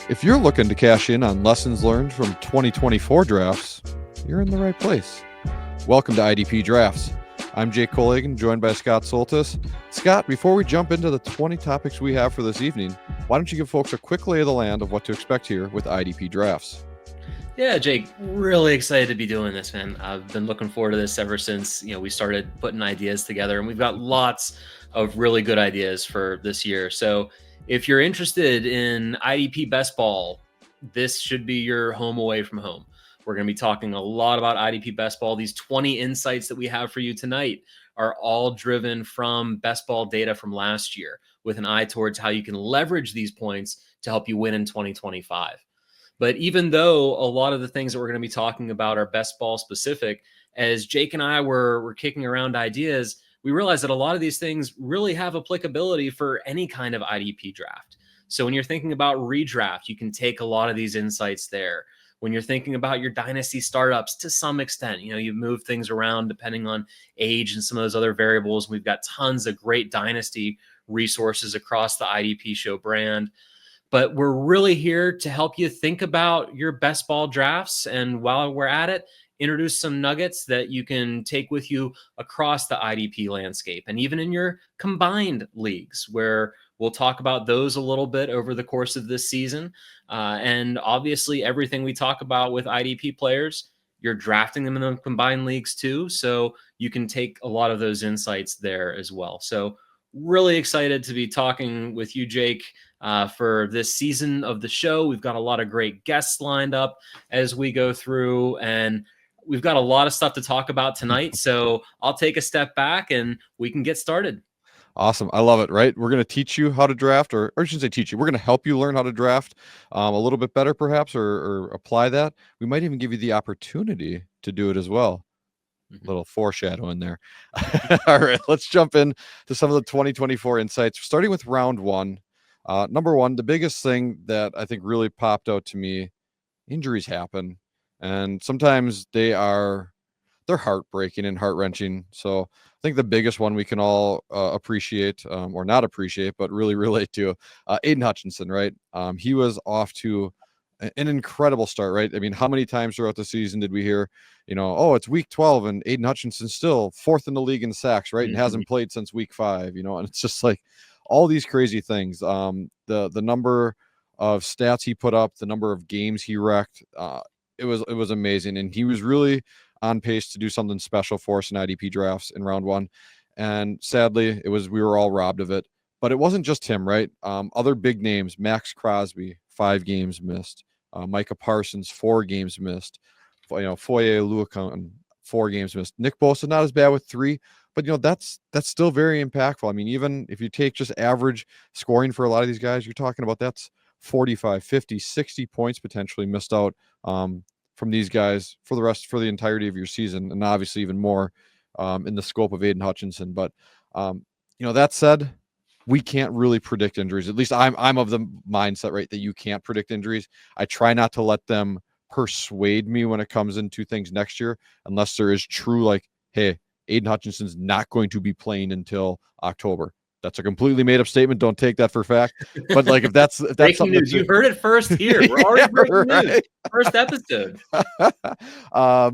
If you're looking to cash in on lessons learned from 2024 drafts, you're in the right place. Welcome to IDP Drafts. I'm Jake Kohlhagen, joined by Scott Soltis. Scott, before we jump into the 20 topics we have for this evening, why don't you give folks a quick lay of the land of what to expect here with IDP Drafts? Yeah, Jake, really excited to be doing this, man. I've been looking forward to this ever since, we started putting ideas together, and we've got lots of really good ideas for this year. So if you're interested in IDP best ball, this should be your home away from home. We're going to be talking a lot about IDP best ball. These 20 insights that we have for you tonight are all driven from best ball data from last year with an eye towards how you can leverage these points to help you win in 2025. But even though a lot of the things that we're going to be talking about are best ball specific, as Jake and I were kicking around ideas, we realized that a lot of these things really have applicability for any kind of IDP draft. So when you're thinking about redraft, you can take a lot of these insights there. When you're thinking about your dynasty startups, to some extent, you move things around depending on age and some of those other variables. We've got tons of great dynasty resources across the IDP show brand. But we're really here to help you think about your best ball drafts. And while we're at it, introduce some nuggets that you can take with you across the IDP landscape and even in your combined leagues, where we'll talk about those a little bit over the course of this season. And obviously, everything we talk about with IDP players, you're drafting them in the combined leagues too. So you can take a lot of those insights there as well. So really excited to be talking with you, Jake, for this season of the show. We've got a lot of great guests lined up as we go through, and we've got a lot of stuff to talk about tonight. So I'll take a step back and we can get started. Awesome. I love it, right? We're going to teach you how to draft, or I shouldn't say teach you. We're going to help you learn how to draft a little bit better, perhaps, or apply that. We might even give you the opportunity to do it as well. Little foreshadowing there. All right, let's jump in to some of the 2024 insights, starting with round one. Number one, the biggest thing that I think really popped out to me, injuries happen, and sometimes they're heartbreaking and heart-wrenching. So I think the biggest one we can all appreciate, or not appreciate, but really relate to, Aiden Hutchinson, right? He was off to an incredible start, right? I mean, how many times throughout the season did we hear, oh, it's week 12 and Aiden Hutchinson's still fourth in the league in sacks, right? And hasn't played since week 5, and it's just like all these crazy things. The number of stats he put up, the number of games he wrecked, it was amazing. And he was really on pace to do something special for us in IDP drafts in round one. And sadly, we were all robbed of it. But it wasn't just him, right? Other big names, Max Crosby, 5 games missed. Micah Parsons, 4 games missed. Foye Luakon, 4 games missed. Nick Bosa, not as bad with 3, but that's still very impactful. I mean, even if you take just average scoring for a lot of these guys, you're talking about that's 45, 50, 60 points potentially missed out from these guys for the entirety of your season, and obviously even more in the scope of Aiden Hutchinson. But that said, we can't really predict injuries. At least I'm of the mindset, right, that you can't predict injuries. I try not to let them persuade me when it comes into things next year, unless there is true, like, hey, Aiden Hutchinson's not going to be playing until October. That's a completely made up statement. Don't take that for fact. But like, if that's breaking news, you heard it first here. We're already breaking news. First episode. But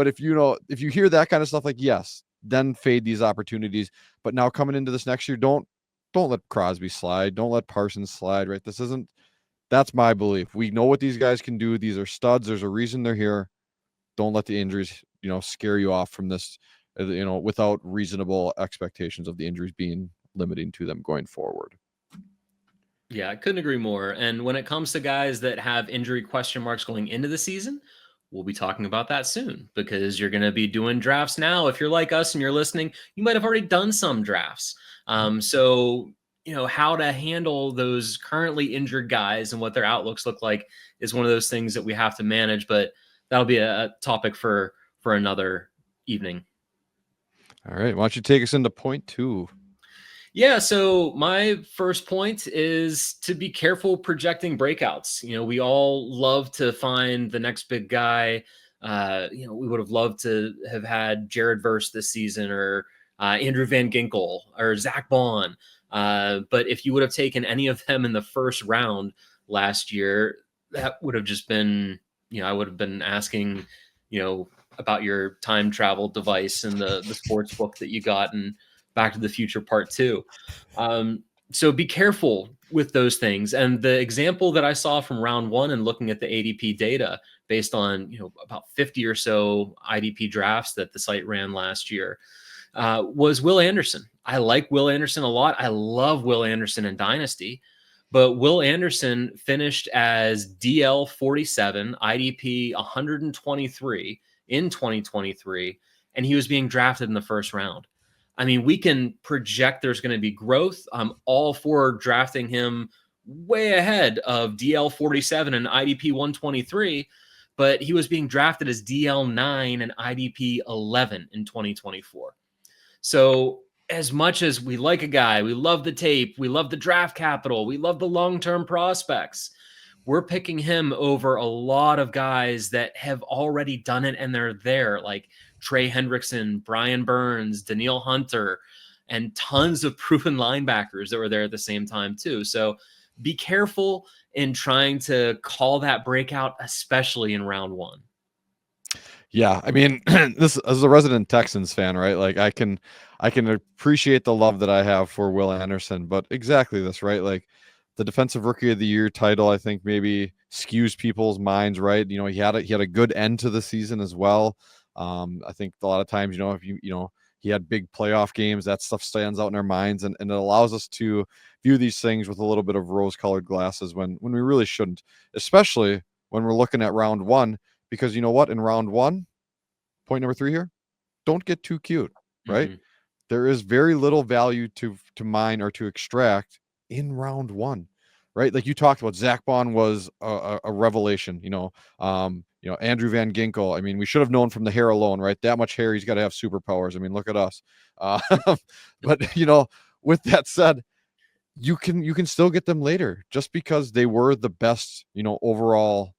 if you hear that kind of stuff, like, yes, then fade these opportunities. But now coming into this next year, don't let Crosby slide. Don't let Parsons slide, right? That's my belief. We know what these guys can do. These are studs. There's a reason they're here. Don't let the injuries, scare you off from this, without reasonable expectations of the injuries being limiting to them going forward. Yeah, I couldn't agree more. And when it comes to guys that have injury question marks going into the season, we'll be talking about that soon, because you're going to be doing drafts now. If you're like us and you're listening, you might have already done some drafts. So, how to handle those currently injured guys and what their outlooks look like is one of those things that we have to manage, but that'll be a topic for another evening. All right. Why don't you take us into point 2? Yeah, so my first point is to be careful projecting breakouts. We all love to find the next big guy. We would have loved to have had Jared Verse this season, or Andrew Van Ginkel, or Zach Bond. But if you would have taken any of them in the first round, last year, that would have just been, I would have been asking, about your time travel device and the sports book that you got and Back to the Future Part 2. So be careful with those things. And the example that I saw from round one and looking at the ADP data based on, about 50 or so IDP drafts that the site ran last year, was Will Anderson. I like Will Anderson a lot. I love Will Anderson in Dynasty, but Will Anderson finished as DL 47, IDP 123 in 2023, and he was being drafted in the first round. I mean, we can project there's going to be growth. I'm all for drafting him way ahead of DL 47 and IDP 123, but he was being drafted as DL 9 and IDP 11 in 2024. So as much as we like a guy, we love the tape, we love the draft capital, we love the long-term prospects, we're picking him over a lot of guys that have already done it and they're there, like Trey Hendrickson, Brian Burns, Daniil Hunter, and tons of proven linebackers that were there at the same time too. So be careful in trying to call that breakout, especially in round one. Yeah, I mean, this as a resident Texans fan, right? Like I can appreciate the love that I have for Will Anderson, but exactly this, right? Like the defensive rookie of the year title, I think maybe skews people's minds, right? He had a good end to the season as well. I think a lot of times, if he had big playoff games, that stuff stands out in our minds, and it allows us to view these things with a little bit of rose-colored glasses when we really shouldn't, especially when we're looking at round one. Because you know what? In round one, point number 3 here, don't get too cute, right? Mm-hmm. There is very little value to mine or to extract in round one, right? Like you talked about, Zach Bond was a revelation. Andrew Van Ginkel. I mean, we should have known from the hair alone, right? That much hair, he's got to have superpowers. I mean, look at us. But with that said, you can still get them later just because they were the best, overall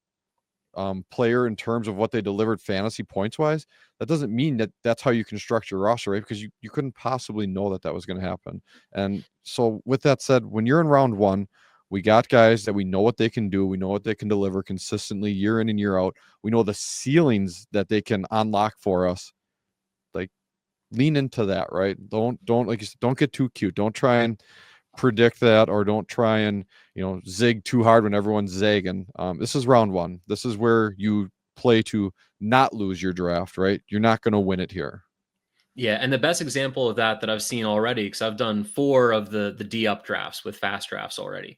player in terms of what they delivered fantasy points wise. That doesn't mean that that's how you construct your roster, right? Because you couldn't possibly know that was going to happen. And so with that said, when you're in round one, we got guys that we know what they can do. We know what they can deliver consistently year in and year out. We know the ceilings that they can unlock for us. Like lean into that, right? Don't like you said, don't get too cute. Don't try and predict that, or don't try and zig too hard when everyone's zagging. This is round one. This is where you play to not lose your draft, right? You're not going to win it here. Yeah, and the best example of that I've seen already, because I've done 4 of the D-up drafts with fast drafts already.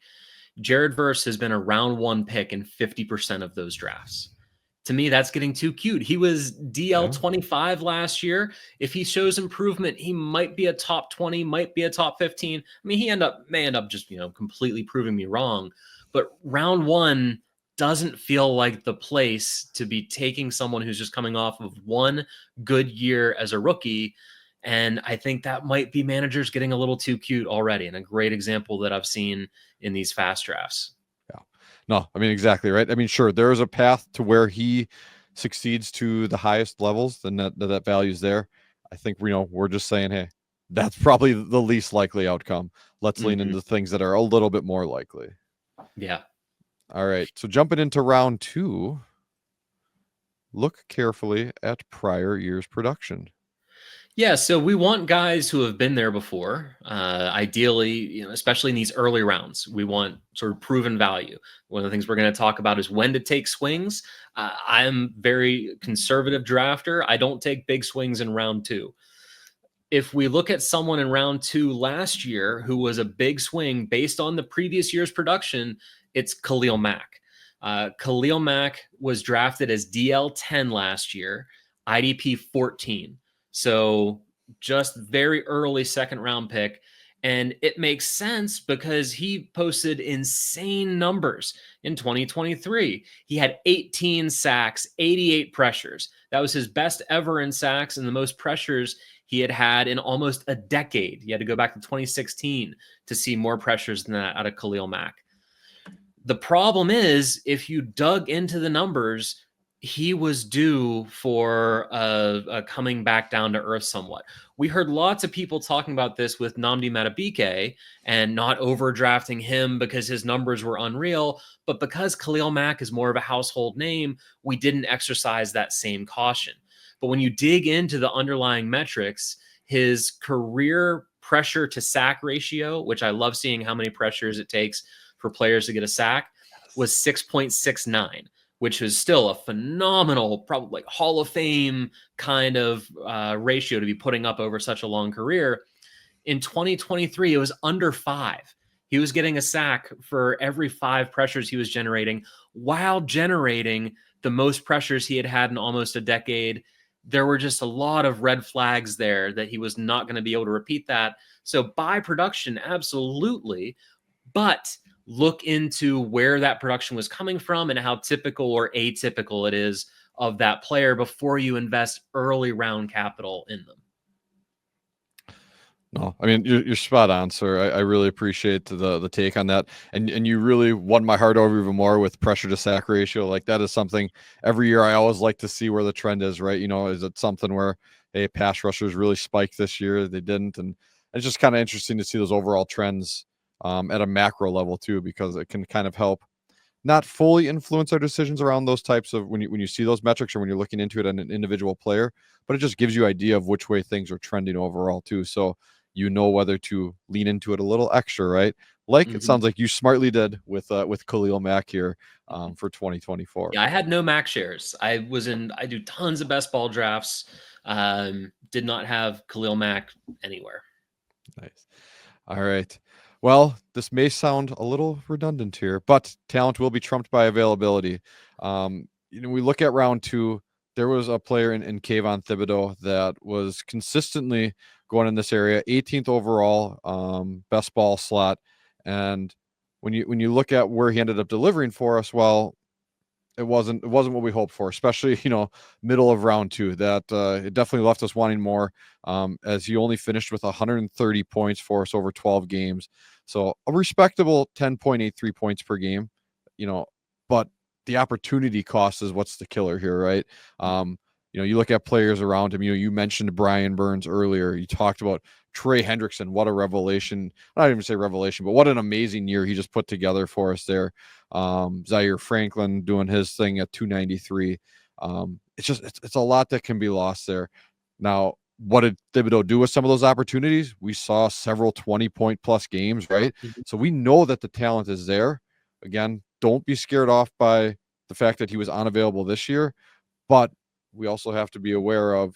Jared Verse has been a round one pick in 50% of those drafts. To me, that's getting too cute. He was DL 25 last year. If he shows improvement, he might be a top 20, might be a top 15. I mean, he may end up just, completely proving me wrong. But round one doesn't feel like the place to be taking someone who's just coming off of one good year as a rookie. And I think that might be managers getting a little too cute already. And a great example that I've seen in these fast drafts. Yeah. No, I mean, exactly right. I mean, sure, there is a path to where he succeeds to the highest levels, then that value's there. I think we're just saying, hey, that's probably the least likely outcome. Let's lean into things that are a little bit more likely. Yeah. All right. So jumping into round 2, look carefully at prior year's production. Yeah, so we want guys who have been there before. Ideally, especially in these early rounds, we want sort of proven value. One of the things we're going to talk about is when to take swings. I'm very conservative drafter. I don't take big swings in round 2. If we look at someone in round 2 last year who was a big swing based on the previous year's production, it's Khalil Mack. Khalil Mack was drafted as DL 10 last year, IDP 14. So just very early second round pick. And it makes sense because he posted insane numbers in 2023. He had 18 sacks, 88 pressures. That was his best ever in sacks and the most pressures he had in almost a decade. He had to go back to 2016 to see more pressures than that out of Khalil Mack. The problem is, if you dug into the numbers, he was due for a coming back down to earth somewhat. We heard lots of people talking about this with Nnamdi Madubuike and not overdrafting him because his numbers were unreal. But because Khalil Mack is more of a household name, we didn't exercise that same caution. But when you dig into the underlying metrics, his career pressure to sack ratio, which I love seeing how many pressures it takes for players to get a sack, was 6.69, which is still a phenomenal, probably like Hall of Fame kind of ratio to be putting up over such a long career. In 2023, it was under 5. He was getting a sack for every 5 pressures he was generating, while generating the most pressures he had had in almost a decade. There were just a lot of red flags there that he was not going to be able to repeat that. So by production, absolutely. But look into where that production was coming from and how typical or atypical it is of that player before you invest early round capital in them. No, I mean you're spot on, sir. I really appreciate the take on that, and you really won my heart over even more with pressure to sack ratio. Like that is something every year I always like to see where the trend is. Right? You know, is it something where hey, pass rushers really spiked this year? They didn't, and it's just kind of interesting to see those overall trends at a macro level too, because it can kind of help not fully influence our decisions around those types of when you see those metrics or when you're looking into it on an individual player, but it just gives you idea of which way things are trending overall too. So you know whether to lean into it a little extra, right? Like it sounds like you smartly did with Khalil Mack here for 2024. Yeah, I had no Mac shares. I do tons of best ball drafts. Did not have Khalil Mack anywhere. Nice. All right. Well, this may sound a little redundant here, but talent will be trumped by availability. We look at round 2. There was a player in Kayvon Thibodeau that was consistently going in this area, 18th overall, best ball slot. And when you look at where he ended up delivering for us, well, it wasn't what we hoped for, especially middle of round 2. That it definitely left us wanting more, as he only finished with 130 points for us over 12 games, so a respectable 10.83 points per game, but the opportunity cost is what's the killer here, right? You look at players around him. You mentioned Brian Burns earlier. You talked about Trey Hendrickson. What a revelation! I don't even say revelation, but what an amazing year he just put together for us there. Zaire Franklin doing his thing at 293. It's a lot that can be lost there. Now, what did Thibodeau do with some of those opportunities? We saw several 20-point plus games, right? Mhm. So we know that the talent is there. Again, don't be scared off by the fact that he was unavailable this year, but we also have to be aware of,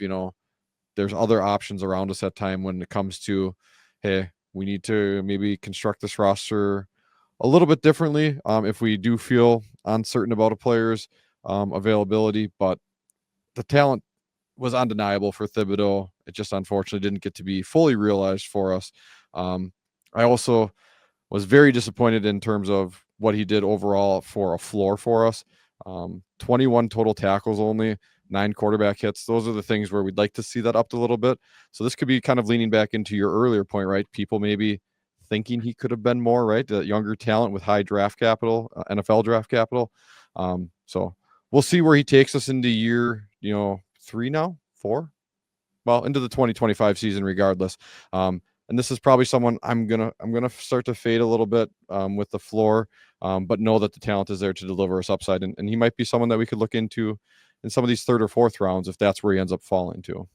there's other options around us at time when it comes to, hey, we need to maybe construct this roster a little bit differently if we do feel uncertain about a player's availability. But the talent was undeniable for Thibodeau. It just unfortunately didn't get to be fully realized for us. I also was very disappointed in terms of what he did overall for a floor for us. 21 total tackles only, 9 quarterback hits. Those are the things where we'd like to see that up a little bit. So this could be kind of leaning back into your earlier point, right? People maybe thinking he could have been more, right? The younger talent with high draft capital, NFL draft capital. So we'll see where he takes us into year, 3 now, 4. Well, into the 2025 season, regardless. And this is probably someone I'm gonna start to fade a little bit with the floor, but know that the talent is there to deliver us upside, and he might be someone that we could look into in some of these 3rd or 4th rounds if that's where he ends up falling to.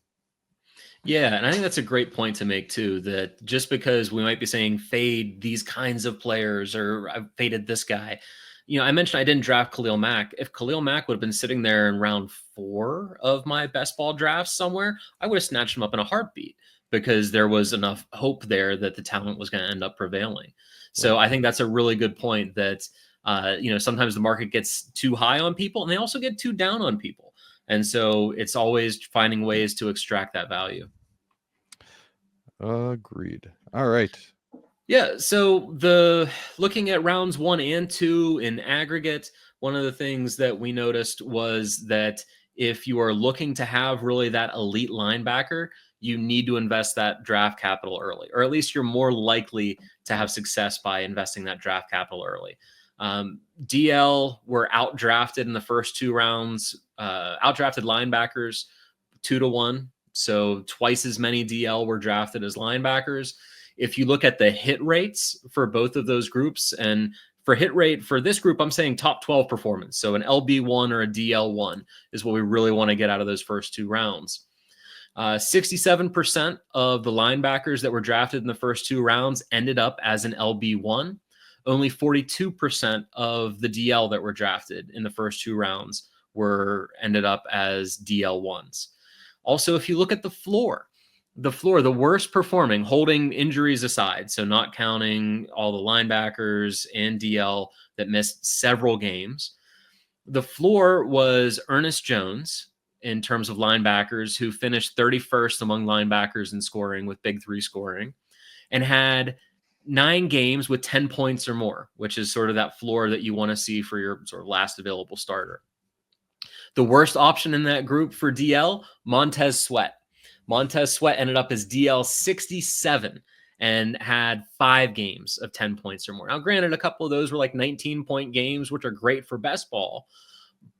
Yeah, and I think that's a great point to make too, that just because we might be saying fade these kinds of players or I've faded this guy. I mentioned I didn't draft Khalil Mack. If Khalil Mack would have been sitting there in round 4 of my best ball drafts somewhere, I would have snatched him up in a heartbeat because there was enough hope there that the talent was going to end up prevailing. So Right. I think that's a really good point that sometimes the market gets too high on people and they also get too down on people. And so it's always finding ways to extract that value. Agreed. All right. Yeah, so the looking at rounds 1 and 2 in aggregate, one of the things that we noticed was that if you are looking to have really that elite linebacker, you need to invest that draft capital early, or at least you're more likely to have success by investing that draft capital early. DL were outdrafted in the first 2 rounds, outdrafted linebackers 2-1. So twice as many DL were drafted as linebackers. If you look at the hit rates for both of those groups, and for hit rate for this group, I'm saying top 12 performance. So an LB1 or a DL1 is what we really want to get out of those first 2 rounds. 67% of the linebackers that were drafted in the first 2 rounds ended up as an LB1. Only 42% of the DL that were drafted in the first 2 rounds were ended up as DL1s. Also, if you look at the floor, the worst performing, holding injuries aside, so not counting all the linebackers and DL that missed several games, the floor was Ernest Jones in terms of linebackers, who finished 31st among linebackers in scoring with Big 3 scoring, and had 9 games with 10 points or more, which is sort of that floor that you want to see for your sort of last available starter. The worst option in that group for DL, Montez Sweat. Montez Sweat ended up as DL 67 and had 5 games of 10 points or more. Now, granted, a couple of those were like 19-point games, which are great for best ball,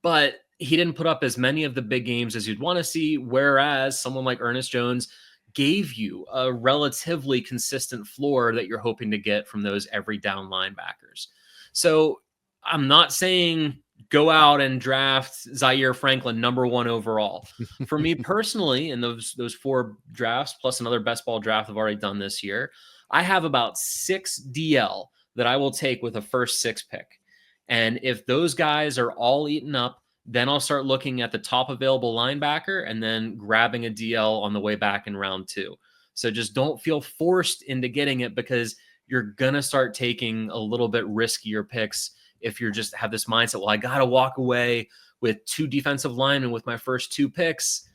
but he didn't put up as many of the big games as you'd want to see, whereas someone like Ernest Jones gave you a relatively consistent floor that you're hoping to get from those every down linebackers. So I'm not saying go out and draft Zaire Franklin #1 overall. For me personally, in those 4 drafts, plus another best ball draft I've already done this year, I have about 6 DL that I will take with a first 6 pick. And if those guys are all eaten up, then I'll start looking at the top available linebacker and then grabbing a DL on the way back in round 2. So just don't feel forced into getting it, because you're going to start taking a little bit riskier picks if you're just have this mindset, well, I got to walk away with 2 defensive linemen with my first 2 picks.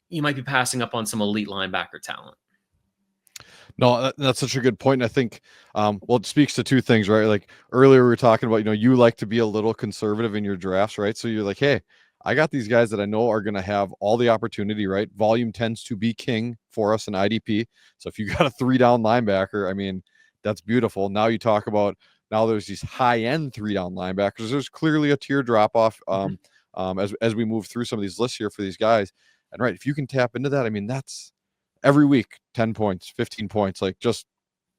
You might be passing up on some elite linebacker talent. No, that's such a good point. And I think, well, it speaks to 2 things, right? Like earlier we were talking about, you like to be a little conservative in your drafts, right? So you're like, hey, I got these guys that I know are going to have all the opportunity, right? Volume tends to be king for us in IDP. So if you got a 3-down linebacker, I mean, that's beautiful. Now you talk about, now there's these high-end 3-down linebackers. There's clearly a tier drop-off as we move through some of these lists here for these guys. And right, if you can tap into that, I mean, that's every week, 10 points, 15 points, like just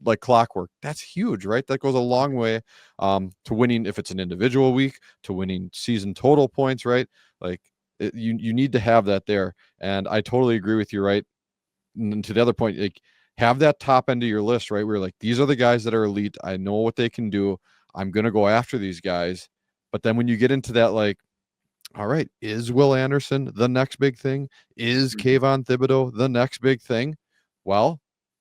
like clockwork. That's huge, right? That goes a long way to winning, if it's an individual week, to winning season total points, right? Like you need to have that there. And I totally agree with you, right? And to the other point, like have that top end of your list, right? Where like, these are the guys that are elite. I know what they can do. I'm going to go after these guys. But then when you get into that, like, all right, is Will Anderson the next big thing? Is Kayvon Thibodeau the next big thing? Well,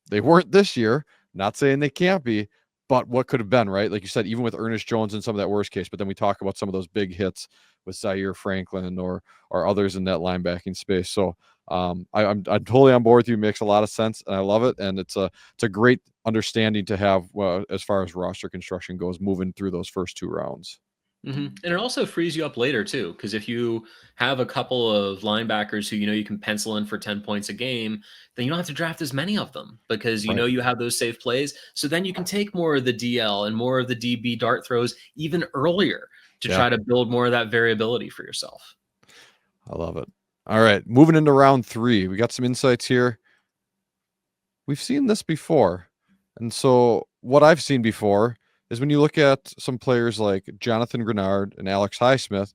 they weren't this year. Not saying they can't be, but what could have been, right? Like you said, even with Ernest Jones in some of that worst case, but then we talk about some of those big hits with Zaire Franklin or others in that linebacking space. So I'm totally on board with you. It makes a lot of sense, and I love it. And it's a great understanding to have as far as roster construction goes, moving through those first 2 rounds. And it also frees you up later too, because if you have a couple of linebackers who you can pencil in for 10 points a game, then you don't have to draft as many of them, because you have those safe plays. So then you can take more of the DL and more of the DB dart throws even earlier to try to build more of that variability for yourself. I love it. All right, moving into round 3, we got some insights here. We've seen this before, and so what I've seen before is when you look at some players like Jonathan Grenard and Alex Highsmith,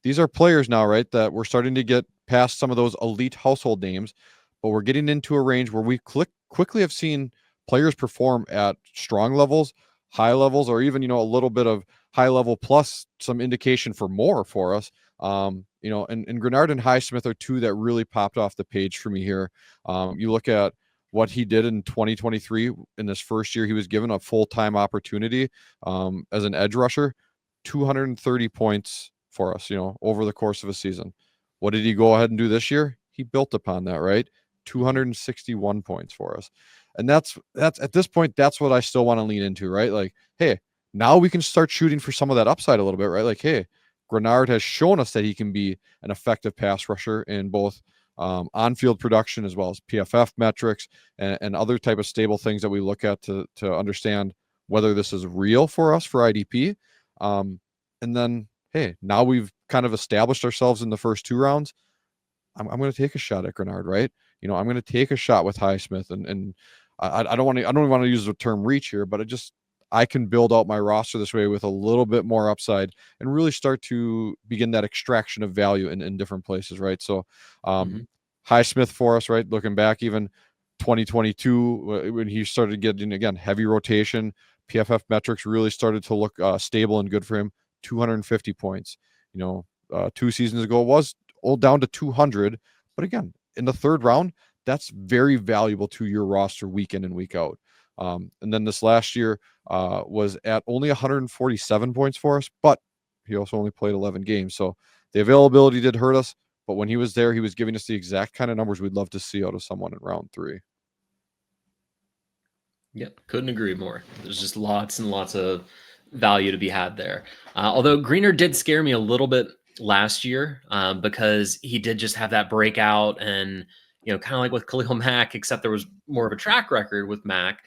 these are players now, right, that we're starting to get past some of those elite household names, but we're getting into a range where we quickly have seen players perform at strong levels, high levels, or even, a little bit of high level plus some indication for more for us. And Grenard and Highsmith are 2 that really popped off the page for me here. You look at what he did in 2023 in this first year he was given a full-time opportunity as an edge rusher, 230 points for us, over the course of a season. What did he go ahead and do this year? He built upon that, right? 261 points for us. And that's at this point, that's what I still want to lean into, right? Like, hey, now we can start shooting for some of that upside a little bit, right? Like, hey, Grenard has shown us that he can be an effective pass rusher in both on-field production as well as PFF metrics and other type of stable things that we look at to understand whether this is real for us for IDP. And then, hey, now we've kind of established ourselves in the first 2 rounds. I'm going to take a shot at Grenard, right? I'm going to take a shot with Highsmith, and I don't want to use the term reach here, but I can build out my roster this way with a little bit more upside and really start to begin that extraction of value in different places, right? So, Highsmith for us, right? Looking back, even 2022 when he started getting again heavy rotation, PFF metrics really started to look stable and good for him. 250 points. 2 seasons ago it was all down to 200, but again in the 3rd round, that's very valuable to your roster week in and week out. And then this last year was at only 147 points for us, but he also only played 11 games, so the availability did hurt us. But when he was there, he was giving us the exact kind of numbers we'd love to see out of someone in round 3. Yep, couldn't agree more. There's just lots and lots of value to be had there. Although Greener did scare me a little bit last year because he did just have that breakout, and kind of like with Khalil Mack, except there was more of a track record with Mack.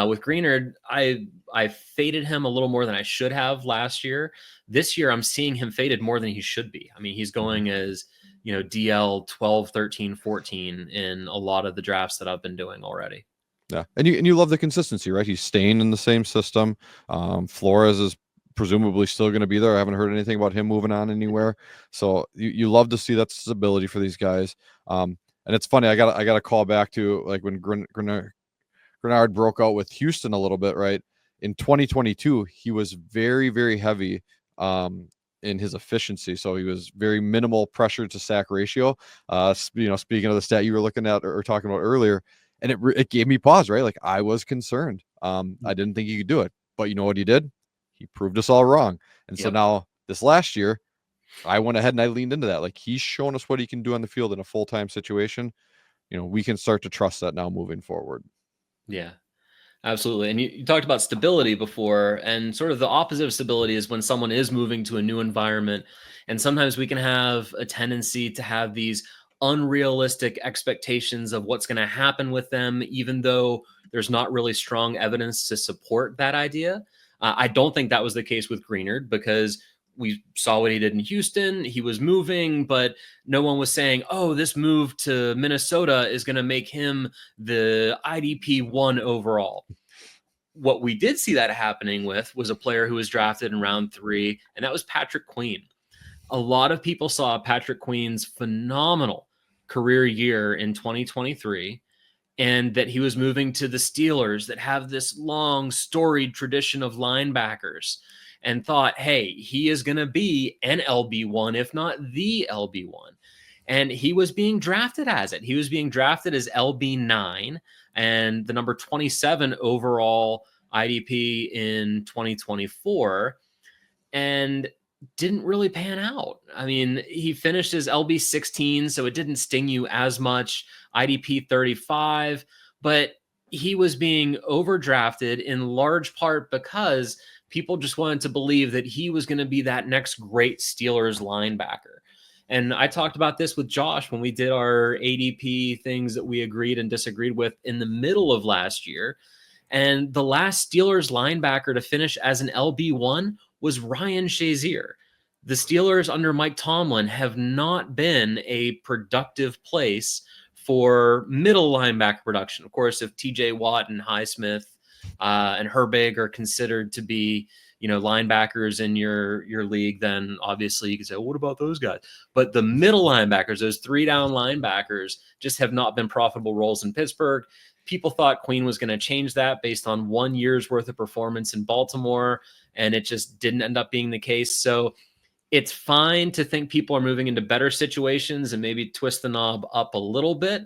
With Greener, I faded him a little more than I should have last year. This year, I'm seeing him faded more than he should be. I mean, he's going as DL 12, 13, 14 in a lot of the drafts that I've been doing already. Yeah, and you love the consistency, right? He's staying in the same system. Flores is presumably still going to be there. I haven't heard anything about him moving on anywhere. So you love to see that stability for these guys. And it's funny, I got to call back to like when Grenard broke out with Houston a little bit, right? In 2022, he was very, very heavy in his efficiency. So he was very minimal pressure to sack ratio. Speaking of the stat you were looking at or talking about earlier, and it gave me pause, right? Like I was concerned. I didn't think he could do it, but you know what he did? He proved us all wrong. And so now this last year, I went ahead and I leaned into that. Like he's shown us what he can do on the field in a full-time situation. We can start to trust that now moving forward. Yeah, absolutely. And you talked about stability before, and sort of the opposite of stability is when someone is moving to a new environment. And sometimes we can have a tendency to have these unrealistic expectations of what's going to happen with them, even though there's not really strong evidence to support that idea. I don't think that was the case with Greenard because we saw what he did in Houston. He was moving, but no one was saying, oh, this move to Minnesota is going to make him the IDP 1 overall. What we did see that happening with was a player who was drafted in round 3, and that was Patrick Queen. A lot of people saw Patrick Queen's phenomenal career year in 2023 and that he was moving to the Steelers that have this long storied tradition of linebackers, and thought, hey, he is going to be an LB1, if not the LB1. And he was being drafted as it. He was being drafted as LB9 and the number 27 overall IDP in 2024. And didn't really pan out. I mean, he finished as LB 16, so it didn't sting you as much. IDP 35, but he was being overdrafted in large part because people just wanted to believe that he was going to be that next great Steelers linebacker. And I talked about this with Josh when we did our ADP things that we agreed and disagreed with in the middle of last year. And the last Steelers linebacker to finish as an LB1 was Ryan Shazier. The Steelers under Mike Tomlin have not been a productive place for middle linebacker production. Of course, if TJ Watt and Highsmith and Herbig are considered to be, linebackers in your league, then obviously you can say, well, what about those guys? But the middle linebackers, those 3-down linebackers, just have not been profitable roles in Pittsburgh. People thought Queen was going to change that based on 1 year's worth of performance in Baltimore, and it just didn't end up being the case. So it's fine to think people are moving into better situations and maybe twist the knob up a little bit,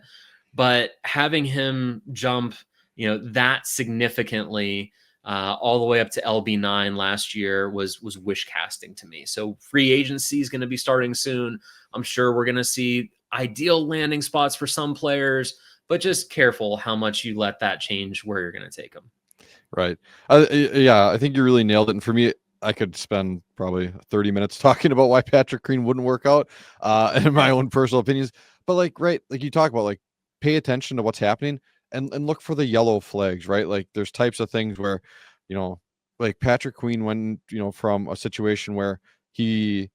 but having him jump, that significantly all the way up to LB9 last year was wishcasting to me. So free agency is going to be starting soon. I'm sure we're going to see ideal landing spots for some players, but just careful how much you let that change where you're going to take them. Right. Yeah, I think you really nailed it. And for me, I could spend probably 30 minutes talking about why Patrick Queen wouldn't work out and my own personal opinions. But like you talk about, like, pay attention to what's happening and look for the yellow flags, right? Like there's types of things where like Patrick Queen went, from a situation where he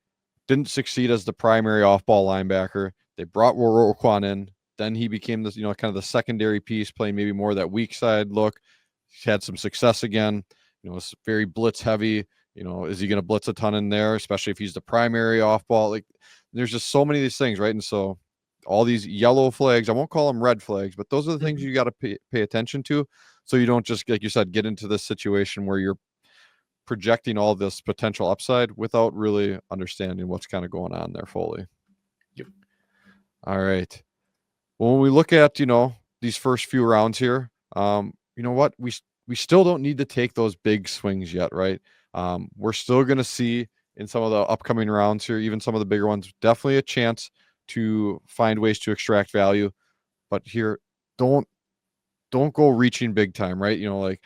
didn't succeed as the primary off-ball linebacker. They brought Roquan in. Then he became this, kind of the secondary piece, playing maybe more of that weak side look. He's had some success again. It's very blitz heavy. Is he going to blitz a ton in there, especially if he's the primary off-ball? Like, there's just so many of these things, right? And so all these yellow flags, I won't call them red flags, but those are the things you got to pay attention to, so you don't just, like you said, get into this situation where you're projecting all this potential upside without really understanding what's kind of going on there fully. Yep. All right. Well, when we look at, these first few rounds here, you know what? We still don't need to take those big swings yet, right? We're still going to see in some of the upcoming rounds here, even some of the bigger ones, definitely a chance to find ways to extract value. But here, don't go reaching big time, right? Like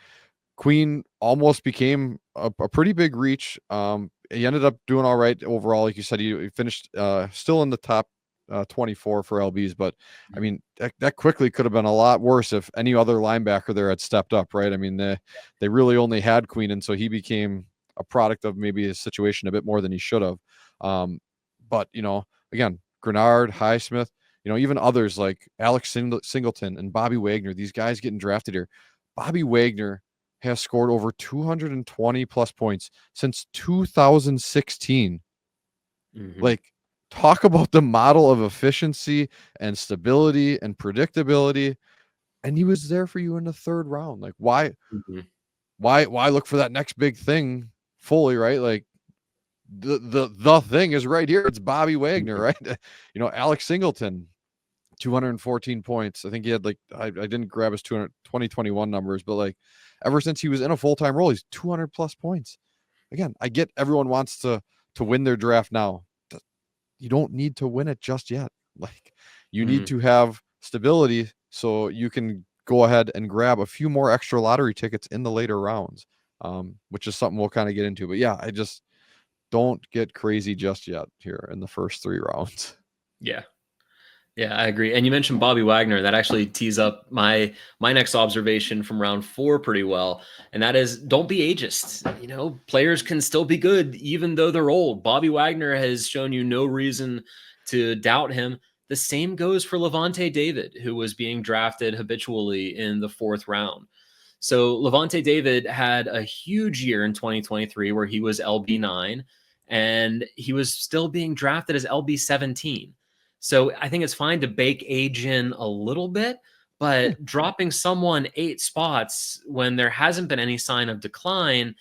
Queen almost became a pretty big reach. He ended up doing all right overall. Like you said, he finished still in the top 24 for LBs, but I mean, that quickly could have been a lot worse if any other linebacker there had stepped up, right? I mean, they really only had Queen, and so he became a product of maybe his situation a bit more than he should have. But again, Grenard, Highsmith, even others like Alex Singleton and Bobby Wagner, these guys getting drafted here. Bobby Wagner has scored over 220 plus points since 2016. Like, talk about the model of efficiency and stability and predictability. And he was there for you in the third round. Like, why look for that next big thing fully, right? Like, the thing is right here. It's Bobby Wagner, right? Alex Singleton, 214 points. I think he had I didn't grab his 2021 numbers, but like ever since he was in a full-time role, he's 200 plus points. Again, I get everyone wants to win their draft now. You don't need to win it just yet. Like, you need to have stability so you can go ahead and grab a few more extra lottery tickets in the later rounds, which is something we'll kind of get into. But yeah, I just don't get crazy just yet here in the first 3 rounds. Yeah. Yeah, I agree. And you mentioned Bobby Wagner. That actually tees up my next observation from round 4 pretty well. And that is, don't be ageist. Players can still be good even though they're old. Bobby Wagner has shown you no reason to doubt him. The same goes for Levante David, who was being drafted habitually in the 4th round. So Levante David had a huge year in 2023 where he was LB9 and he was still being drafted as LB17. So I think it's fine to bake age in a little bit, but dropping someone 8 spots when there hasn't been any sign of decline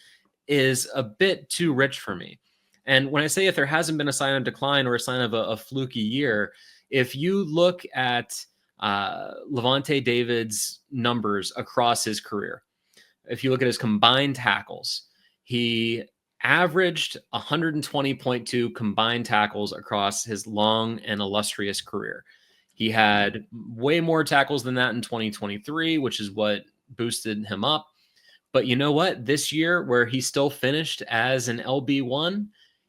is a bit too rich for me. And when I say if there hasn't been a sign of decline or a sign of a fluky year, if you look at Levante David's numbers across his career, if you look at his combined tackles, he averaged 120.2 combined tackles across his long and illustrious career. He had way more tackles than that in 2023, which is what boosted him up. But you know what? This year, where he still finished as an LB1,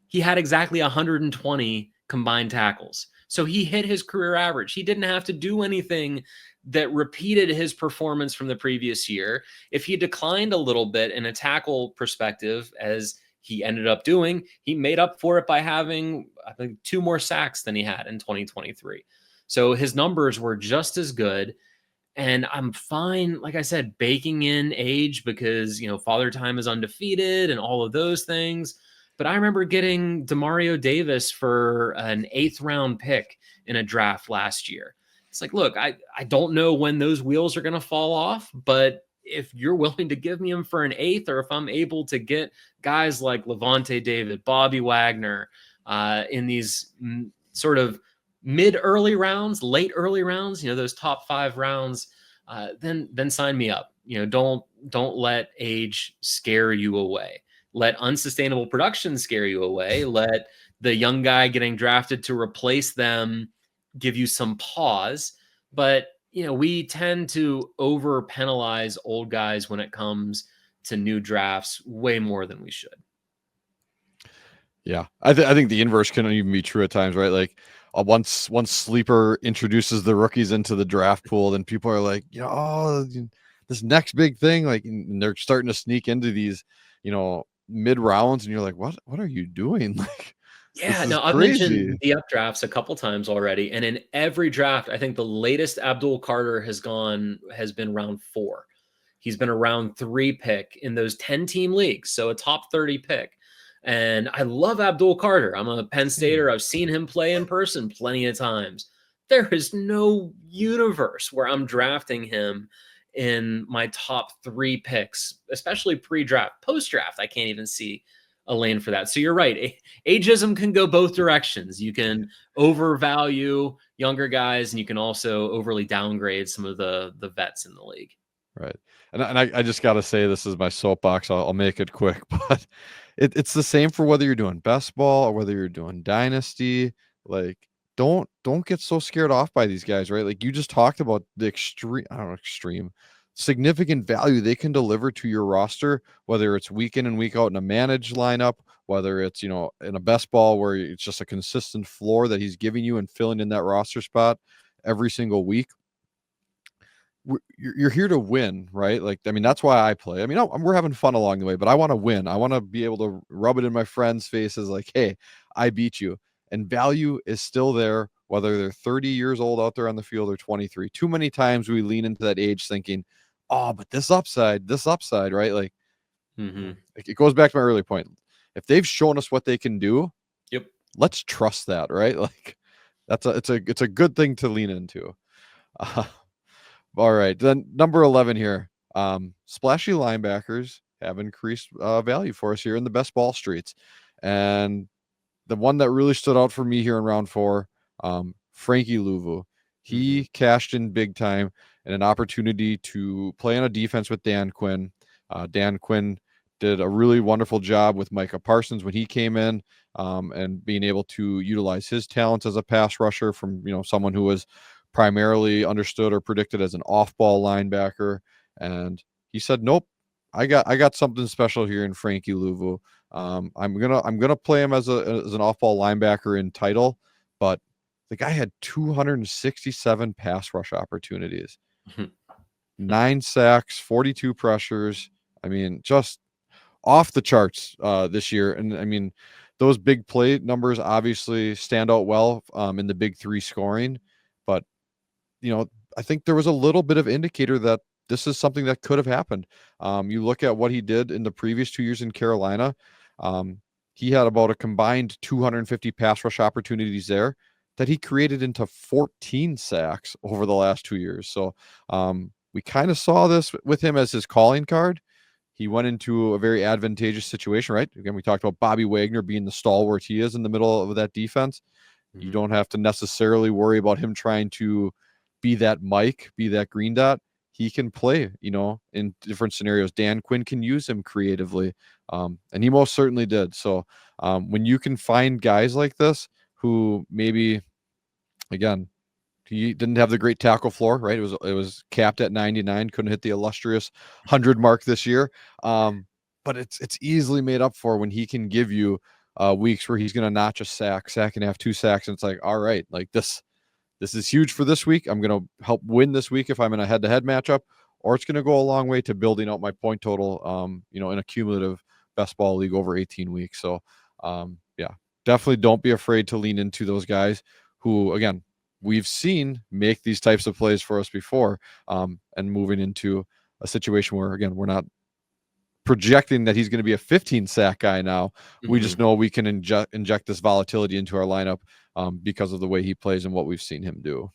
he had exactly 120 combined tackles. So he hit his career average. He didn't have to do anything that repeated his performance from the previous year. If he declined a little bit in a tackle perspective, as he ended up doing, he made up for it by having, I think, 2 more sacks than he had in 2023. So his numbers were just as good. And I'm fine, like I said, baking in age because, Father Time is undefeated and all of those things. But I remember getting Demario Davis for an 8th round pick in a draft last year. It's like, look, I don't know when those wheels are going to fall off, but if you're willing to give me him for an 8th, or if I'm able to get guys like Levante David, Bobby Wagner in these sort of mid-early rounds, late early rounds, those top 5 rounds, then sign me up. Don't let age scare you away. Let unsustainable production scare you away. Let the young guy getting drafted to replace them give you some pause. But, we tend to over penalize old guys when it comes to new drafts way more than we should. Yeah, I think the inverse can even be true at times, right? Like, once sleeper introduces the rookies into the draft pool, then people are like, this next big thing, like, and they're starting to sneak into these, mid rounds, and you're like, what are you doing? Like, this Yeah, is no, I've crazy. mentioned the up drafts a couple times already, and in every draft, I think the latest Abdul Carter has been round 4. He's been a round 3 pick in those 10-team leagues, so a top 30 pick. And I love Abdul Carter. I'm a Penn Stater. I've seen him play in person plenty of times. There is no universe where I'm drafting him in my top 3 picks, especially pre-draft. Post-draft, I can't even see a lane for that. So you're right. Ageism can go both directions. You can overvalue younger guys, and you can also overly downgrade some of the vets in the league. Right. And I just got to say, this is my soapbox. I'll make it quick, but it's the same for whether you're doing best ball or whether you're doing dynasty. Like, don't get so scared off by these guys, right? Like, you just talked about the extreme, I don't know, extreme significant value they can deliver to your roster, whether it's week in and week out in a managed lineup, whether it's, in a best ball where it's just a consistent floor that he's giving you and filling in that roster spot every single week. You're here to win, right? Like, I mean, that's why I play. I mean, we're having fun along the way, but I want to win. I want to be able to rub it in my friends' faces like, hey, I beat you. And value is still there, whether they're 30 years old out there on the field or 23. Too many times we lean into that age thinking, oh, but this upside, right? Like, it goes back to my earlier point. If they've shown us what they can do, Yep. let's trust that, right? Like, it's a good thing to lean into. All right, then number 11 here. Splashy linebackers have increased value for us here in the best ball streets. And the one that really stood out for me here in round 4, Frankie Louvu. He cashed in big time and an opportunity to play on a defense with Dan Quinn. Dan Quinn did a really wonderful job with Micah Parsons when he came in, and being able to utilize his talents as a pass rusher from, someone who was primarily understood or predicted as an off-ball linebacker. And he said, nope, I got something special here in Frankie Louvu. I'm gonna play him as an off-ball linebacker in title, but the guy had 267 pass rush opportunities, 9 sacks, 42 pressures. I mean, just off the charts this year. And I mean, those big play numbers obviously stand out well in the big 3 scoring, but I think there was a little bit of indicator that this is something that could have happened. You look at what he did in the previous 2 years in Carolina. He had about a combined 250 pass rush opportunities there that he created into 14 sacks over the last 2 years. So we kind of saw this with him as his calling card. He went into a very advantageous situation, right? Again, we talked about Bobby Wagner being the stalwart he is in the middle of that defense. You don't have to necessarily worry about him trying to be that Mike, be that green dot. He can play, in different scenarios. Dan Quinn can use him creatively, and he most certainly did. So when you can find guys like this who maybe, again, he didn't have the great tackle floor, right? It was capped at 99, couldn't hit the illustrious 100 mark this year. But it's easily made up for when he can give you weeks where he's going to notch a sack and have 2 sacks, and it's like, all right, like this is huge for this week. I'm going to help win this week if I'm in a head-to-head matchup, or it's going to go a long way to building out my point total, in a cumulative best ball league over 18 weeks. So, yeah, definitely don't be afraid to lean into those guys who, again, we've seen make these types of plays for us before, and moving into a situation where, again, we're not projecting that he's going to be a 15 sack guy now. We just know we can inject this volatility into our lineup because of the way he plays and what we've seen him do.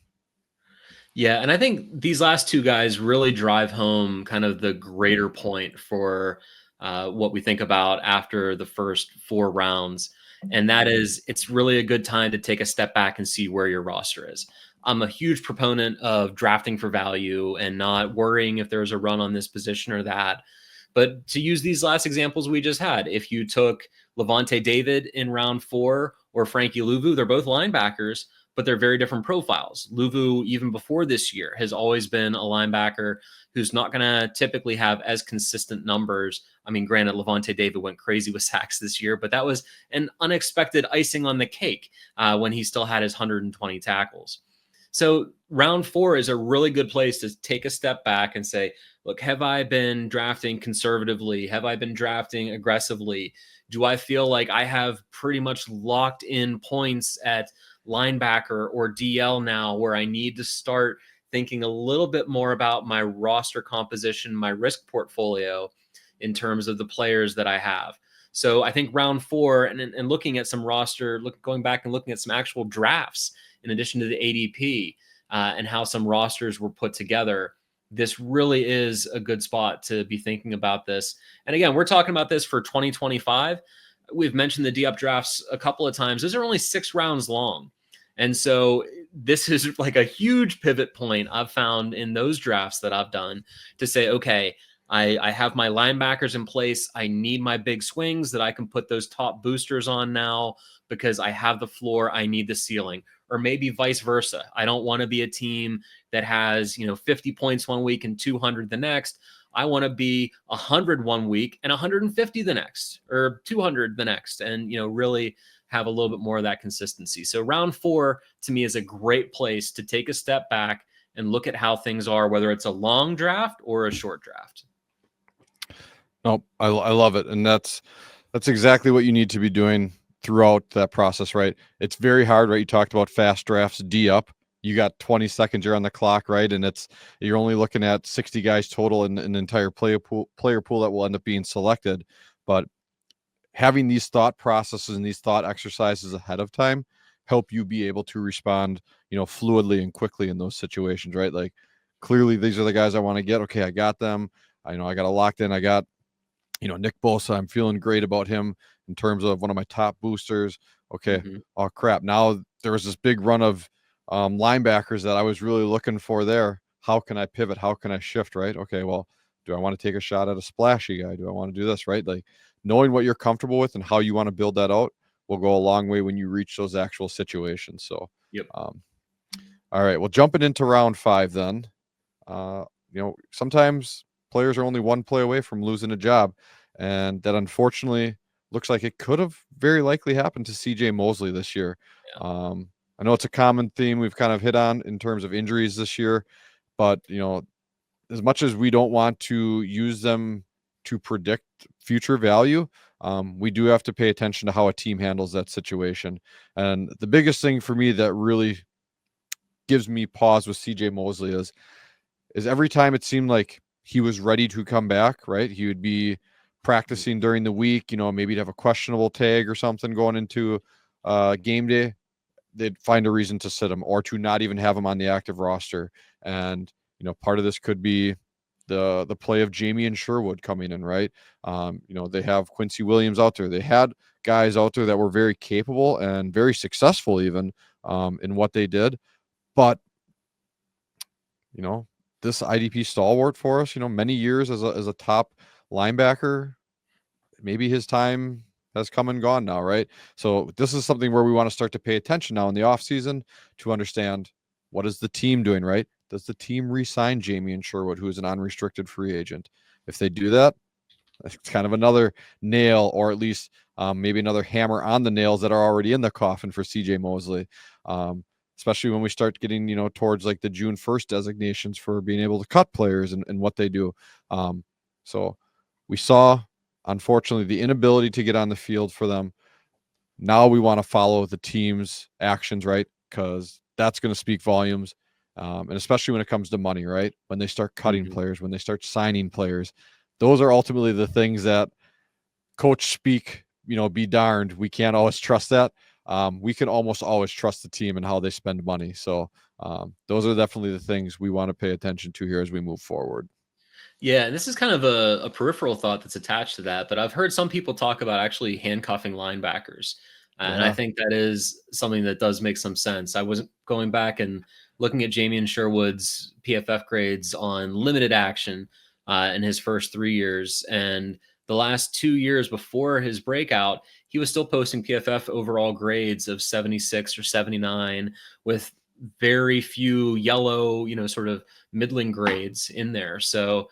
Yeah, and I think these last 2 guys really drive home kind of the greater point for what we think about after the first 4 rounds. And that is, it's really a good time to take a step back and see where your roster is. I'm a huge proponent of drafting for value and not worrying if there's a run on this position or that. But to use these last examples we just had, if you took Levante David in round 4 or Frankie Louvu, they're both linebackers, but they're very different profiles. Louvu, even before this year, has always been a linebacker who's not going to typically have as consistent numbers. I mean, granted, Levante David went crazy with sacks this year, but that was an unexpected icing on the cake when he still had his 120 tackles. So round 4 is a really good place to take a step back and say, look, have I been drafting conservatively? Have I been drafting aggressively? Do I feel like I have pretty much locked in points at linebacker or DL now where I need to start thinking a little bit more about my roster composition, my risk portfolio in terms of the players that I have? So I think round 4 and looking at some roster, going back and looking at some actual drafts in addition to the ADP and how some rosters were put together, this really is a good spot to be thinking about this. And again, we're talking about this for 2025. We've mentioned the DUP drafts a couple of times. Those are only 6 rounds long. And so this is like a huge pivot point I've found in those drafts that I've done to say, okay, I have my linebackers in place. I need my big swings that I can put those top boosters on now because I have the floor. I need the ceiling. Or maybe vice versa. I don't want to be a team that has, 50 points one week and 200 the next. I want to be 100 one week and 150 the next, or 200 the next, and really have a little bit more of that consistency. So round 4 to me is a great place to take a step back and look at how things are, whether it's a long draft or a short draft. No, I love it, and that's exactly what you need to be doing throughout that process, right? It's very hard, right? You talked about fast drafts, D up. You got 20 seconds you're on the clock, right? And you're only looking at 60 guys total in an entire player pool that will end up being selected. But having these thought processes and these thought exercises ahead of time help you be able to respond, fluidly and quickly in those situations, right? Like, clearly these are the guys I want to get. Okay, I got them. I got it locked in. I got, Nick Bosa. I'm feeling great about him in terms of one of my top boosters. Okay. Mm-hmm. Oh crap. Now there was this big run of linebackers that I was really looking for there. How can I pivot? How can I shift? Right. Okay. Well, do I want to take a shot at a splashy guy? Do I want to do this? Right. Like, knowing what you're comfortable with and how you want to build that out will go a long way when you reach those actual situations. So, Yep. all right. Well, jumping into round 5 then, sometimes players are only one play away from losing a job. And that unfortunately looks like it could have very likely happened to CJ Mosley this year. Yeah. I know it's a common theme we've kind of hit on in terms of injuries this year, but as much as we don't want to use them to predict future value, we do have to pay attention to how a team handles that situation. And the biggest thing for me that really gives me pause with CJ Mosley is every time it seemed like he was ready to come back, right? He would be practicing during the week, maybe to have a questionable tag or something going into game day. They'd find a reason to sit him or to not even have him on the active roster. And, part of this could be the play of Jamie and Sherwood coming in, right? They have Quincy Williams out there. They had guys out there that were very capable and very successful even in what they did. But, this IDP stalwart for us, many years as a top linebacker, maybe his time has come and gone now, right? So this is something where we want to start to pay attention now in the offseason to understand, what is the team doing, right? Does the team re-sign Jamie and Sherwood, who is an unrestricted free agent? If they do that, it's kind of another nail, or at least maybe another hammer on the nails that are already in the coffin for CJ Mosley. Especially when we start getting, towards like the June 1st designations for being able to cut players and what they do. So we saw, unfortunately, the inability to get on the field for them. Now we want to follow the team's actions, right? Because that's going to speak volumes. And especially when it comes to money, right? When they start cutting players, when they start signing players, those are ultimately the things that coach speak, be darned. We can't always trust that. We can almost always trust the team and how they spend money. So those are definitely the things we want to pay attention to here as we move forward. Yeah, and this is kind of a peripheral thought that's attached to that, but I've heard some people talk about actually handcuffing linebackers. And I Yeah. think that is something that does make some sense. I wasn't going back and looking at Jamie and Sherwood's PFF grades on limited action in his first 3 years. And the last 2 years before his breakout, he was still posting PFF overall grades of 76 or 79 with very few yellow, sort of middling grades in there. So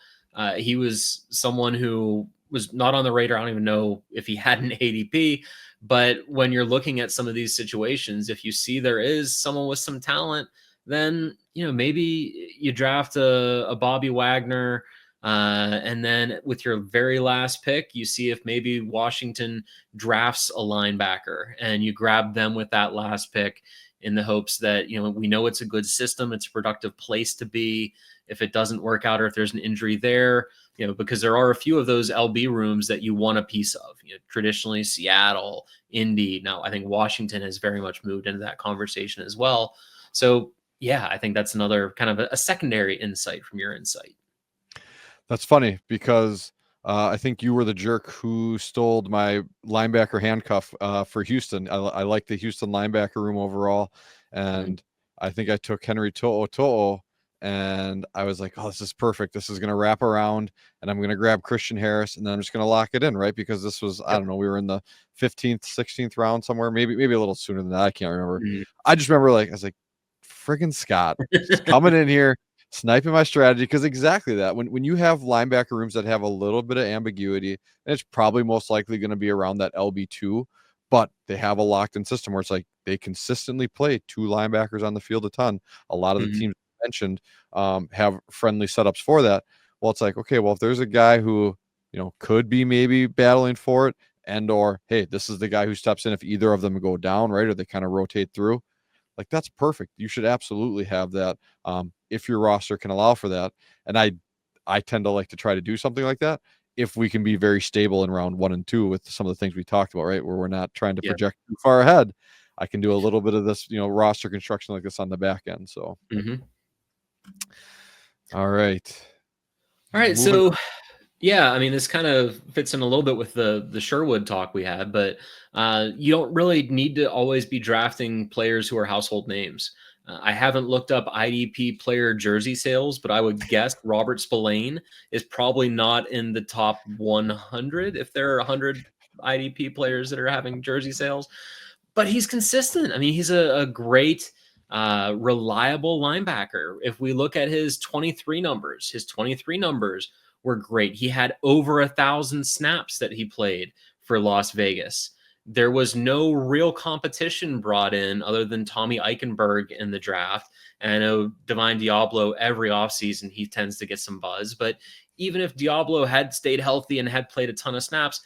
he was someone who was not on the radar. I don't even know if he had an ADP, but when you're looking at some of these situations, if you see there is someone with some talent, then maybe you draft a Bobby Wagner, and then with your very last pick, you see if maybe Washington drafts a linebacker, and you grab them with that last pick in the hopes that we know it's a good system, it's a productive place to be. If it doesn't work out, or if there's an injury there, because there are a few of those LB rooms that you want a piece of. Traditionally Seattle, Indy. Now I think Washington has very much moved into that conversation as well. So yeah, I think that's another kind of a secondary insight from your insight. That's funny because I think you were the jerk who stole my linebacker handcuff for Houston. I like the Houston linebacker room overall, and I think I took Henry To'o, and I was like, oh, this is perfect. This is going to wrap around, and I'm going to grab Christian Harris, and then I'm just going to lock it in, right? Because this was, I don't know, we were in the 15th, 16th round somewhere, maybe a little sooner than that. I can't remember. I just remember I was like, friggin' Scott, just coming in here, sniping my strategy, because exactly that. When you have linebacker rooms that have a little bit of ambiguity, and it's probably most likely going to be around that LB2, but they have a locked-in system where it's like they consistently play two linebackers on the field a ton. A lot of the teams mentioned have friendly setups for that. Well, it's like, okay, well, if there's a guy who could be maybe battling for it, and or hey, this is the guy who steps in if either of them go down, right, or they kind of rotate through. Like, that's perfect. You should absolutely have that if your roster can allow for that. And I tend to like to try to do something like that if we can be very stable in round 1 and 2 with some of the things we talked about, right? Where we're not trying to project too far ahead. I can do a little bit of this, roster construction like this on the back end. So, all right. So yeah, I mean, this kind of fits in a little bit with the Sherwood talk we had, but you don't really need to always be drafting players who are household names. I haven't looked up IDP player jersey sales, but I would guess Robert Spillane is probably not in the top 100 if there are 100 IDP players that are having jersey sales. But he's consistent. I mean, he's a great, reliable linebacker. If we look at his 23 numbers, were great. He had over 1,000 snaps that he played for Las Vegas. There was no real competition brought in other than Tommy Eichenberg in the draft. And I know Divine Diablo every offseason, he tends to get some buzz. But even if Diablo had stayed healthy and had played a ton of snaps,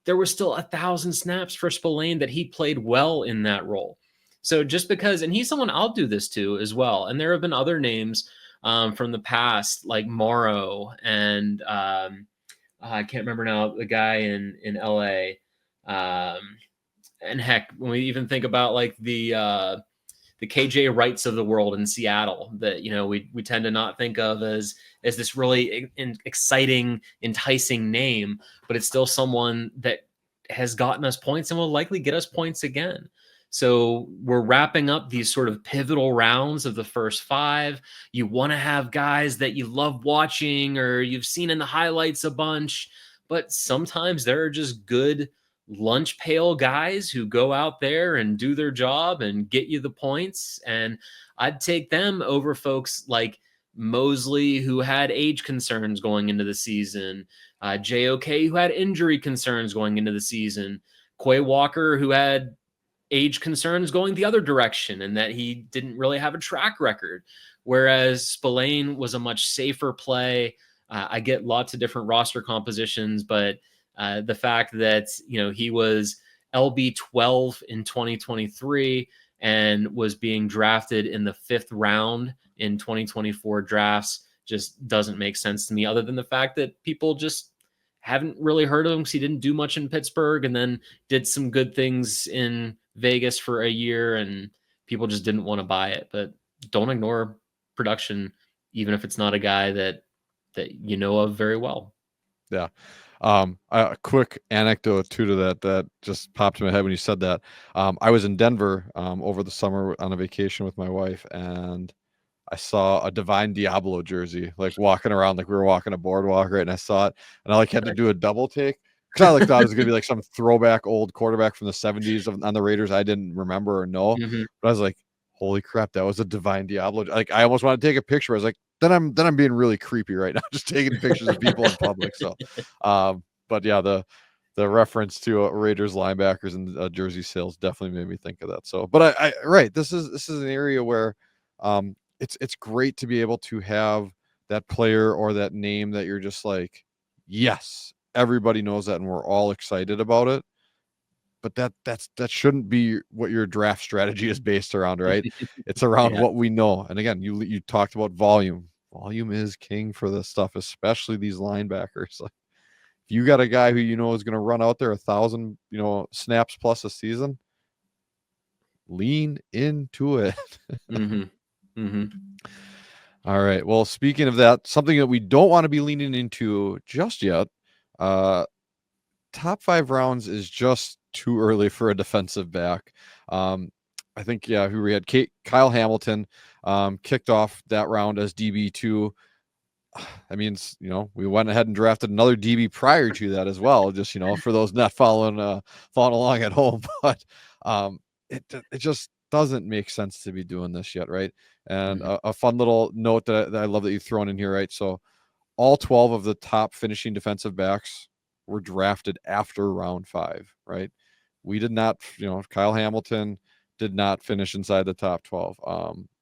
there were still 1,000 snaps for Spillane that he played well in that role. So just because, and he's someone I'll do this to as well. And there have been other names from the past, like Morrow and I can't remember now, the guy in LA. And heck, when we even think about like the KJ Wrights of the world in Seattle, that we tend to not think of as this really exciting, enticing name, but it's still someone that has gotten us points and will likely get us points again. So we're wrapping up these sort of pivotal rounds of the first 5. You want to have guys that you love watching or you've seen in the highlights a bunch, but sometimes there are just good lunch pail guys who go out there and do their job and get you the points. And I'd take them over folks like Mosley, who had age concerns going into the season, JOK, who had injury concerns going into the season, Quay Walker, who had age concerns going the other direction and that he didn't really have a track record. Whereas Spillane was a much safer play. I get lots of different roster compositions, but the fact that, he was LB 12 in 2023 and was being drafted in the 5th round in 2024 drafts just doesn't make sense to me, other than the fact that people just haven't really heard of him because he didn't do much in Pittsburgh and then did some good things in Vegas for a year and people just didn't want to buy it. But don't ignore production, even if it's not a guy that you know of very well. Yeah. A quick anecdote too to that just popped in my head when you said that. I was in Denver over the summer on a vacation with my wife, and I saw a Divine Diablo jersey like walking around, like we were walking a boardwalk, right? And I saw it, and I had to do a double take because I thought it was gonna be like some throwback old quarterback from the 70s on the Raiders I didn't remember or know. But I was like, holy crap, that was a Divine Diablo. Like, I almost want to take a picture. I was like, then I'm being really creepy right now, just taking pictures of people in public. So, but yeah, the reference to Raiders linebackers and jersey sales definitely made me think of that. So, but I right, this is an area where It's great to be able to have that player or that name that you're just like, yes, everybody knows that and we're all excited about it. But that shouldn't be what your draft strategy is based around, right? It's around Yeah. what we know. And again, you talked about volume. Volume is king for this stuff, especially these linebackers. Like, if you got a guy who you know is going to run out there 1,000, snaps plus a season, lean into it. Mm-hmm. Mm-hmm. All right. Well, speaking of that, something that we don't want to be leaning into just yet, uh, top 5 rounds is just too early for a defensive back. I think, yeah, who we had, Kyle Hamilton, kicked off that round as DB2. I mean, we went ahead and drafted another DB prior to that as well, just, for those not following along at home. But it just doesn't make sense to be doing this yet, right? And Mm-hmm. a fun little note that I love that you've thrown in here, right? So all 12 of the top finishing defensive backs were drafted after round 5, right? We did not, Kyle Hamilton did not finish inside the top 12.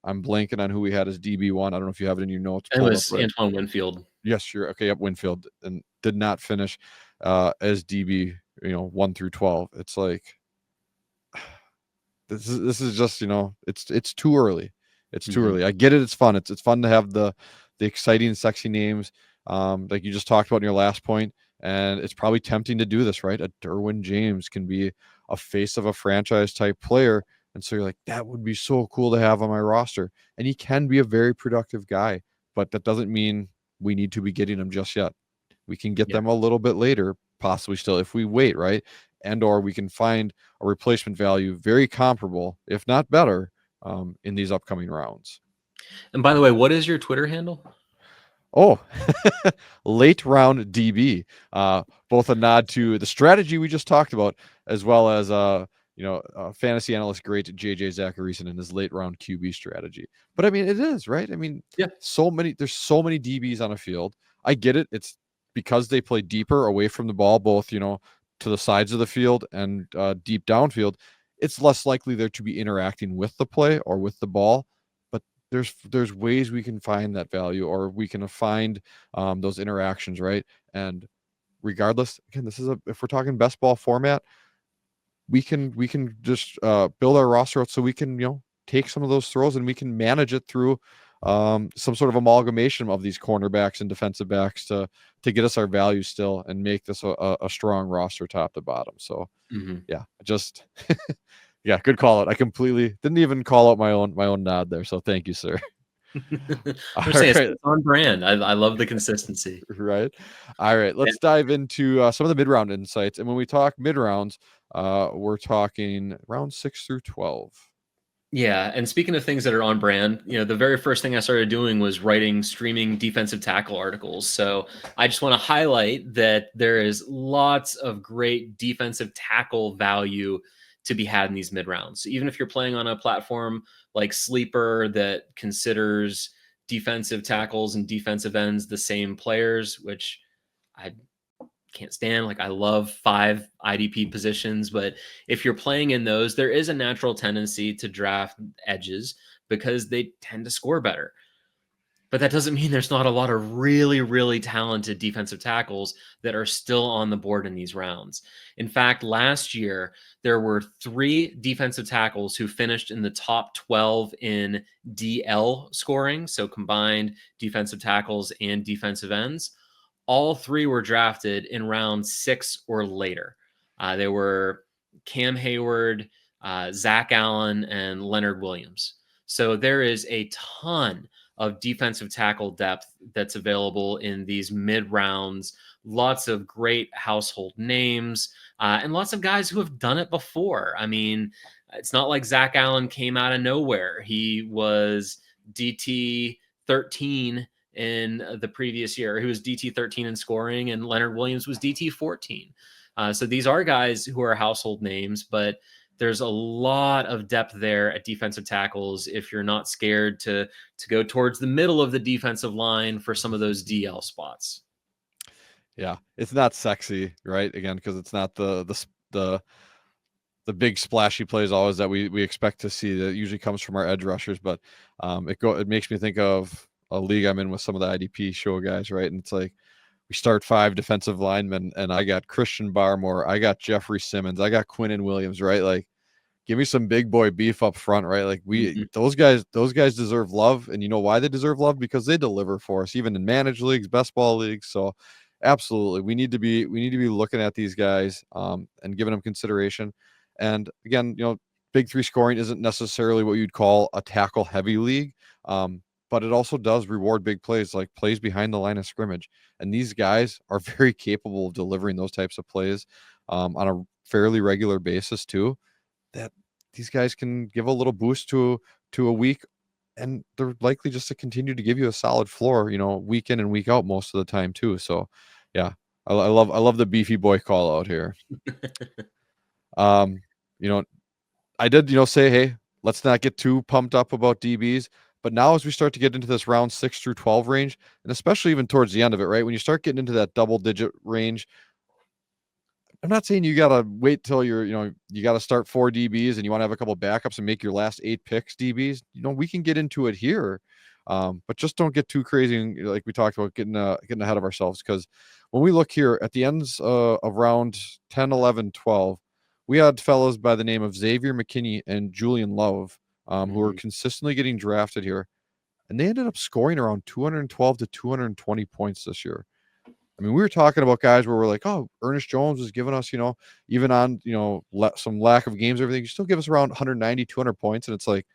I'm blanking on who we had as DB1. I don't know if you have it in your notes It pulled up, was but Antoine Winfield. yes, you're okay. Yep, Winfield, and did not finish as DB, 1 through 12. It's like this is just, it's too early. It's too Mm-hmm. early. I get it. It's fun. It's fun to have the exciting, sexy names, like you just talked about in your last point. And it's probably tempting to do this, right? A Derwin James can be a face of a franchise type player. And so you're like, that would be so cool to have on my roster. And he can be a very productive guy, but that doesn't mean we need to be getting him just yet. We can get Yeah. them a little bit later, possibly still if we wait, right? And or we can find a replacement value very comparable, if not better, in these upcoming rounds. And by the way, what is your Twitter handle? Oh, late round DB. Both a nod to the strategy we just talked about, as well as fantasy analyst great JJ Zacharyson and his late round QB strategy. But I mean, it is right. I mean, Yeah. there's so many DBs on a field. I get it. It's because they play deeper away from the ball, both to the sides of the field and deep downfield. It's less likely they're to be interacting with the play or with the ball. But there's ways we can find that value, or we can find those interactions, right? And regardless, again, if we're talking best ball format, we can just build our roster out so we can take some of those throws and we can manage it through some sort of amalgamation of these cornerbacks and defensive backs to get us our value still and make this a strong roster top to bottom. So Mm-hmm. yeah, just yeah, good call out. I completely didn't even call out my own nod there. So thank you, sir. I'm All saying right. it's on brand. I love the consistency. Right. All right. Yeah. Let's dive into some of the mid round insights. And when we talk mid rounds, we're talking round 6 through 12. Yeah, and speaking of things that are on brand, the very first thing I started doing was writing streaming defensive tackle articles. So I just want to highlight that there is lots of great defensive tackle value to be had in these mid rounds. So even if you're playing on a platform like Sleeper that considers defensive tackles and defensive ends the same players, which I can't stand. Like, I love 5 IDP positions, but if you're playing in those, there is a natural tendency to draft edges because they tend to score better. But that doesn't mean there's not a lot of really, really talented defensive tackles that are still on the board in these rounds. In fact, last year, there were 3 defensive tackles who finished in the top 12 in DL scoring, so combined defensive tackles and defensive ends. All 3 were drafted in round 6 or later. They were Cam Hayward, Zach Allen, and Leonard Williams. So there is a ton of defensive tackle depth that's available in these mid rounds. Lots of great household names and lots of guys who have done it before. I mean, it's not like Zach Allen came out of nowhere. He was DT 13 in the previous year. He was DT 13 in scoring, and Leonard Williams was DT 14. So these are guys who are household names, but there's a lot of depth there at defensive tackles if you're not scared to go towards the middle of the defensive line for some of those DL spots. Yeah, it's not sexy, right? Again, because it's not the the big splashy plays always that we expect to see that usually comes from our edge rushers. But it makes me think of a league I'm in with some of the IDP show guys, right? And it's like we start 5 defensive linemen, and I got Christian Barmore, I got Jeffrey Simmons, I got Quinnen Williams, right? Like, give me some big boy beef up front, right? Like those guys deserve love, and you know why they deserve love? Because they deliver for us, even in managed leagues, best ball leagues. So, absolutely, we need to be looking at these guys and giving them consideration. And again, big three scoring isn't necessarily what you'd call a tackle heavy league, but it also does reward big plays, like plays behind the line of scrimmage. And these guys are very capable of delivering those types of plays on a fairly regular basis too. That these guys can give a little boost to a week, and they're likely just to continue to give you a solid floor, week in and week out most of the time too. So, yeah, I love the beefy boy call out here. Um, you know, I did, say, hey, let's not get too pumped up about DBs. But now, as we start to get into this round 6 through 12 range, and especially even towards the end of it, right, when you start getting into that double digit range, I'm not saying you gotta wait till you gotta start 4 DBs and you want to have a couple backups and make your last 8 picks DBs. We can get into it here, but just don't get too crazy. Like we talked about, getting ahead of ourselves, because when we look here at the ends of round 10, 11, 12, we had fellows by the name of Xavier McKinney and Julian Love, who are consistently getting drafted here, and they ended up scoring around 212 to 220 points this year. I mean, we were talking about guys where we're like, oh, Ernest Jones was giving us, even on, some lack of games, everything, you still give us around 190, 200 points. And it's like,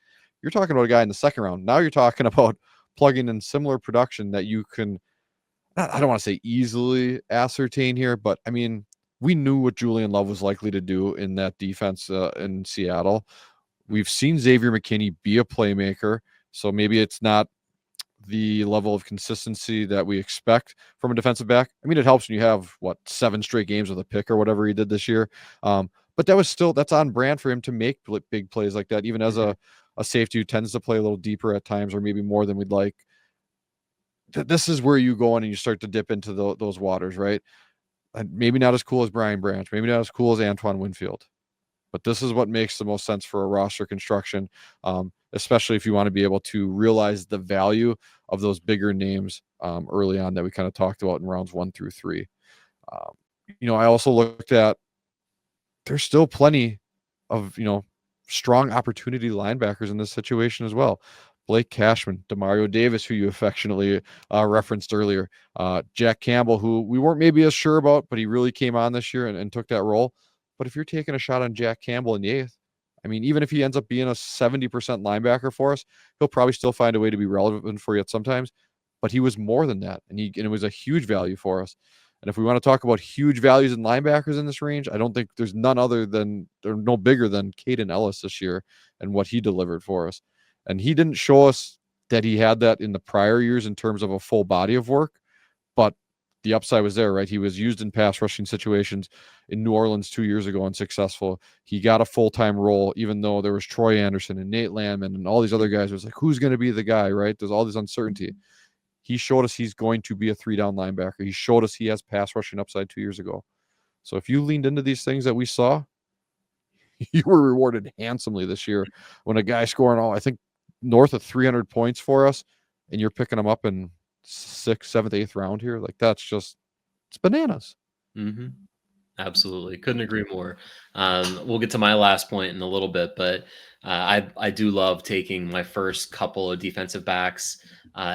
you're talking about a guy in the second round. Now you're talking about plugging in similar production that you can, I don't want to say easily ascertain here, but I mean, we knew what Julian Love was likely to do in that defense in Seattle. We've seen Xavier McKinney be a playmaker. So maybe it's not the level of consistency that we expect from a defensive back. I mean, it helps when you have 7 straight games with a pick or whatever he did this year. But that's on brand for him to make big plays like that, even as a safety who tends to play a little deeper at times, or maybe more than we'd like. This is where you go in and you start to dip into those waters, right? And maybe not as cool as Brian Branch, maybe not as cool as Antoine Winfield, but this is what makes the most sense for a roster construction, especially if you want to be able to realize the value of those bigger names early on that we kind of talked about in rounds 1 through 3. I also looked at, there's still plenty of, strong opportunity linebackers in this situation as well. Blake Cashman, Demario Davis, who you affectionately referenced earlier, Jack Campbell, who we weren't maybe as sure about, but he really came on this year and took that role. But if you're taking a shot on Jack Campbell in the 8th, I mean, even if he ends up being a 70% linebacker for us, he'll probably still find a way to be relevant for you sometimes. But he was more than that, and it was a huge value for us. And if we want to talk about huge values in linebackers in this range, I don't think there's no bigger than Caden Ellis this year and what he delivered for us. And he didn't show us that he had that in the prior years in terms of a full body of work, but the upside was there, right? He was used in pass rushing situations in New Orleans 2 years ago and successful. He got a full-time role, even though there was Troy Anderson and Nate Landman and all these other guys. It was like, who's going to be the guy, right? There's all this uncertainty. He showed us he's going to be a 3-down linebacker. He showed us he has pass rushing upside 2 years ago. So if you leaned into these things that we saw, you were rewarded handsomely this year when a guy scoring I think north of 300 points for us, and you're picking them up in 6th, 7th, 8th round here. Like, it's bananas. Mm-hmm. Absolutely. Couldn't agree more. We'll get to my last point in a little bit, but I do love taking my first couple of defensive backs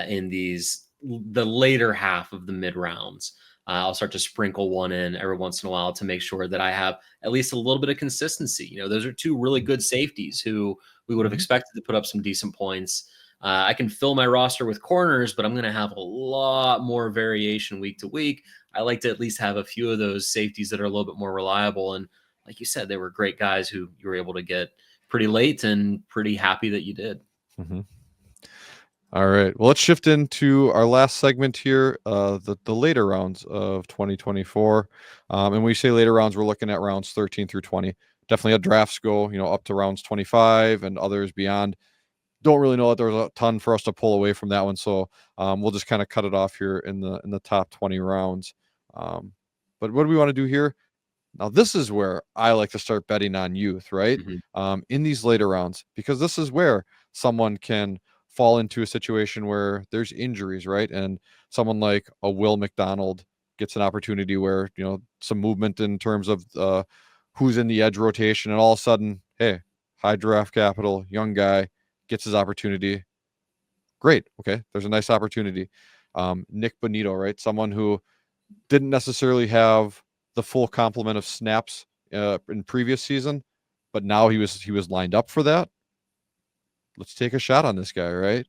in the later half of the mid rounds. I'll start to sprinkle one in every once in a while to make sure that I have at least a little bit of consistency. Those are 2 really good safeties who we would have expected to put up some decent points. I can fill my roster with corners, but I'm going to have a lot more variation week to week. I like to at least have a few of those safeties that are a little bit more reliable. And like you said, they were great guys who you were able to get pretty late, and pretty happy that you did. Mm-hmm. All right. Well, let's shift into our last segment here, the later rounds of 2024. And when we say later rounds, we're looking at rounds 13 through 20. Definitely had drafts go, up to rounds 25 and others beyond. Don't really know that there's a ton for us to pull away from that one. So we'll just kind of cut it off here in the top 20 rounds. But what do we want to do here? Now, this is where I like to start betting on youth, right? Mhm. In these later rounds, because this is where someone can fall into a situation where there's injuries, right? And someone like a Will McDonald gets an opportunity where, some movement in terms of who's in the edge rotation, and all of a sudden, hey, high draft capital, young guy gets his opportunity. Great. Okay. There's a nice opportunity. Nick Bonito, right? Someone who didn't necessarily have the full complement of snaps in previous season, but now he was lined up for that. Let's take a shot on this guy, right?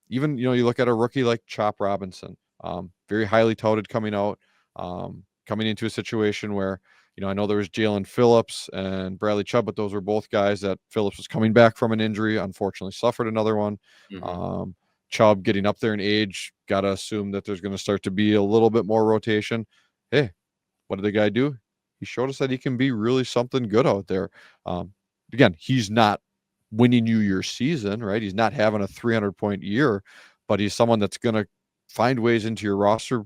Even you look at a rookie like Chop Robinson, very highly touted coming out, coming into a situation where I know there was Jalen Phillips and Bradley Chubb, but those were both guys that Phillips was coming back from an injury, unfortunately suffered another one. Mhm. Um, Chubb getting up there in age, got to assume that there's going to start to be a little bit more rotation. Hey, what did the guy do? He showed us that he can be really something good out there. Again, he's not winning you your season, right? He's not having a 300-point year, but he's someone that's going to find ways into your roster